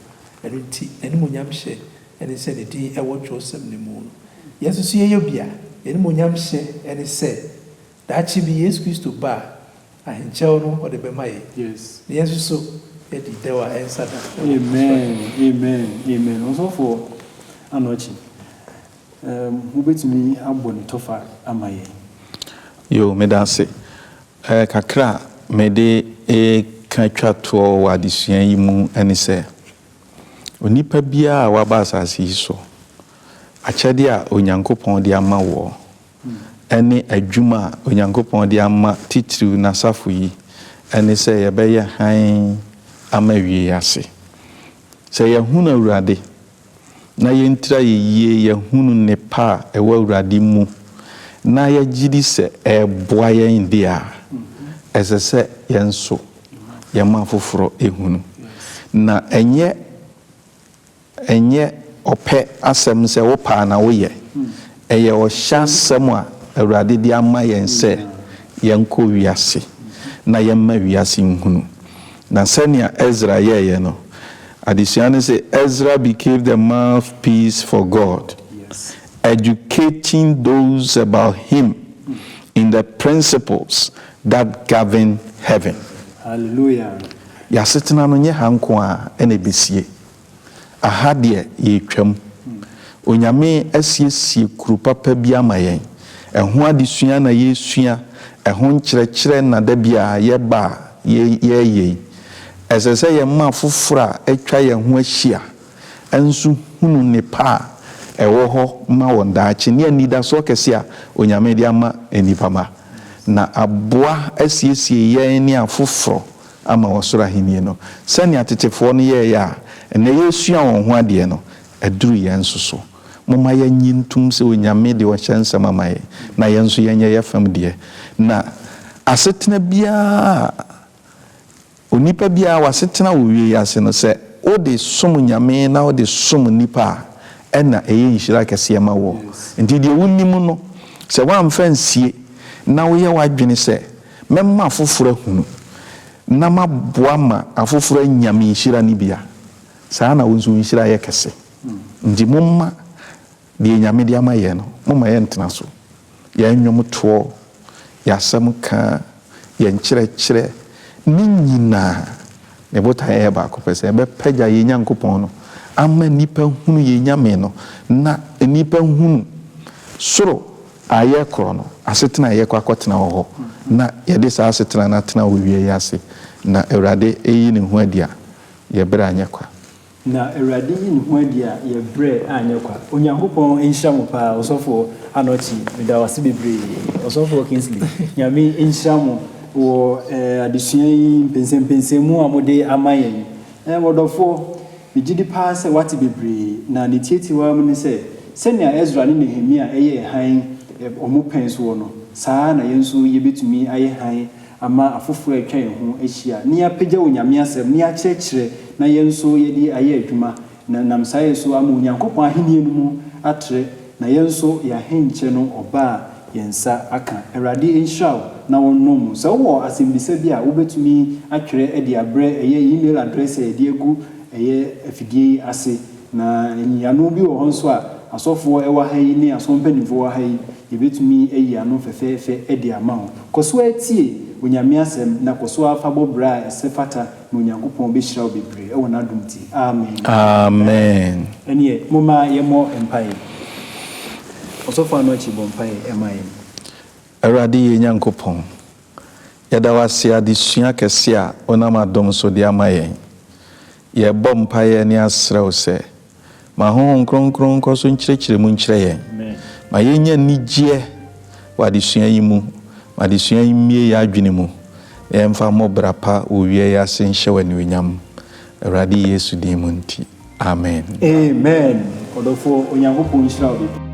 ɛno nti n'animonyam hyɛ ɛne sɛ ne din ɛwɔ Twerɛsɛm no mu no yɛn nso so yɛyɛ bi a y'animonyam hyɛ ɛne sɛ daakye bi Yesu Kristo ba a ahenkyɛw no ɔde bɛma yɛ na yɛn nso so yɛde dɛw a ɛnsa da amen ɔsɔfoɔ anɔkye wobɛtumi abɔ ne tɔfa ama yɛn yo meda ase kakra mede ka twa toɔ wɔ adesua yi mu ɛne sɛ onipa biara a waba asase yi so akyɛdeɛ a Onyankopɔn de ama wɔ ɛne adwuma a Onyankopɔn de ama titiriw n'asafo yi ɛne sɛ yɛbɛyɛ hann ama wie ase sɛ yɛhunu Awurade na yɛntira yɛyie yɛhunu nepa a ɛwɔ Awurade mu na yɛgyidi sɛ ɛboa yɛn deɛ a ɛsɛ sɛ yɛn so yɛma foforɔ ehunu na ɛnyɛ ɔpɛ asɛm sɛ wopaa na woyɛ ɛyɛ ɔhyɛ asɛm a Awurade de ama yɛn sɛ yɛnkɔ wiase na yɛmma wiase nhunu na sɛnea Ezra yɛyɛ no adesua no sɛ Ezra became the mouthpiece for God educating those about him in the principles that govern heaven. Hallelujah. Yasetena no nye hanko a ene besie. Aha de yetwam. Onyame asiesie kuru papa bi ama yen. Ɛho adesua na yesua, ɛho nkyerɛkyerɛ na da bia yɛba yɛyɛ. Ɛsɛ sɛ yɛma fofora atwa yɛn ho ahyia. Ɛnso hunu ne pa ɛwɔ hɔ ma wɔn daakye ne anida so kɛse a Onyame de ama enipa ma. Na aboa asiesie yɛn ne afoforo ama wɔsoro ahenie no. Sɛnea atetefoɔ no yɛyɛ a ɛna yɛsua wɔn ho adeɛ no aduru yɛn nso so. Moma yɛnyi ntum sɛ Onyame de wɔhyɛ nsɛm ama yɛn na yɛn nso yɛnyɛ yɛfam deɛ. Na asetena biara onipa biara wasetena wɔ wie ase no sɛ wode som Nyame na wode som nipa ɛna ɛyɛ nhyira kɛseɛ ma wɔ. Nti deɛ wonim no sɛ woamfa nsie na woyɛ wadwene sɛ mɛma afoforo hunu na maboa ma afoforo nyame nhyira ne bia saa na wo nso nhyira yɛ kɛse. Nti momma deɛ Nyame de ama yɛ no momma yɛ ntena so yɛn nnwom toɔ yɛasɛm ka yɛn kyerɛkyerɛ ne nyinaa ne bota yɛ baako pɛ sɛ ɛbɛpagya yɛ Nyankopɔn no ama nipa hunu yɛ Nyame no na nipa hunu soro ayɛ korɔ no asetena yɛ kɔ akɔtena hɔ na yɛde saa asetena na tena wɔ wie ase na Awurade eyi ne ho adi a yɛbrɛ anyɛ kwa na Awurade yi ne ho adi a yɛbrɛ anyɛ kwa Onyankopɔn nhyira mo pa ɔsɔfo anɔkyi meda wase bebree ɔsɔfo Kingsley Nyame nhyira mo wɔ adesua yi mpensempensemu a mode ama yɛn wɔdɔfo megidi pa sɛ wate bebree na ne tietiwa mu ne sɛ sɛnea Ezra ne Nehemia ɛyɛ han ɔmo pɛn so no saa na yɛn nso yɛbɛtumi ayɛ han ama afoforo atwa yɛn ho ahyia ne apagya Onyame asɛm ne akyerɛkyerɛ na yɛn nso yɛde ayɛ adwuma na nam sae so ama onyankopɔn ahenni no mu atre na yɛn so yɛ ahenkyɛ no ɔba yɛn nsa aka Awurade nhyira na wɔnom sɛ wɔ asɛmbisa bi a wobɛtumi atwerɛ de abrɛ ɛyɛ email address a yɛde agu ɛyɛ afidie ase na nyano bi wɔ hɔ nso a asɔfoɔ ɛwɔ ha yi ne asɔmpanimfoɔ wɔ ha yi yɛbɛtumi ayi ano fɛfɛɛfɛ de ama wo kɔso atie onyame asɛm na kɔso afa bɔbrɛ a ɛsɛ fata na onyankopɔn bɛhyira wo bebree ɛwɔ n'adom ti amen ɛneɛ moma yɛmmɔ mpaeɛ ɔsɔfoɔ ano akyi bɔ mpaeɛ ɛma yɛn Awurade yɛ Nyankopɔn yɛda wase adesua kɛse a onam adom so de ama yɛn yɛbɔ mpaeɛ ne asrɛ wo sɛ ma honhom kronkron nkɔ so nkyerɛkyerɛ mu nkyerɛ yɛn ma yɛnya nigyeɛ wɔ adesua yi mu ma adesua yi mmie yɛ adwene mu yɛmfa mmɔbra pa wɔ wie yɛ ase nhyɛ wɔ anuonyam Awurade Yesu din mu nti amen ɔdɔfoɔ onyankopɔn nhyira wo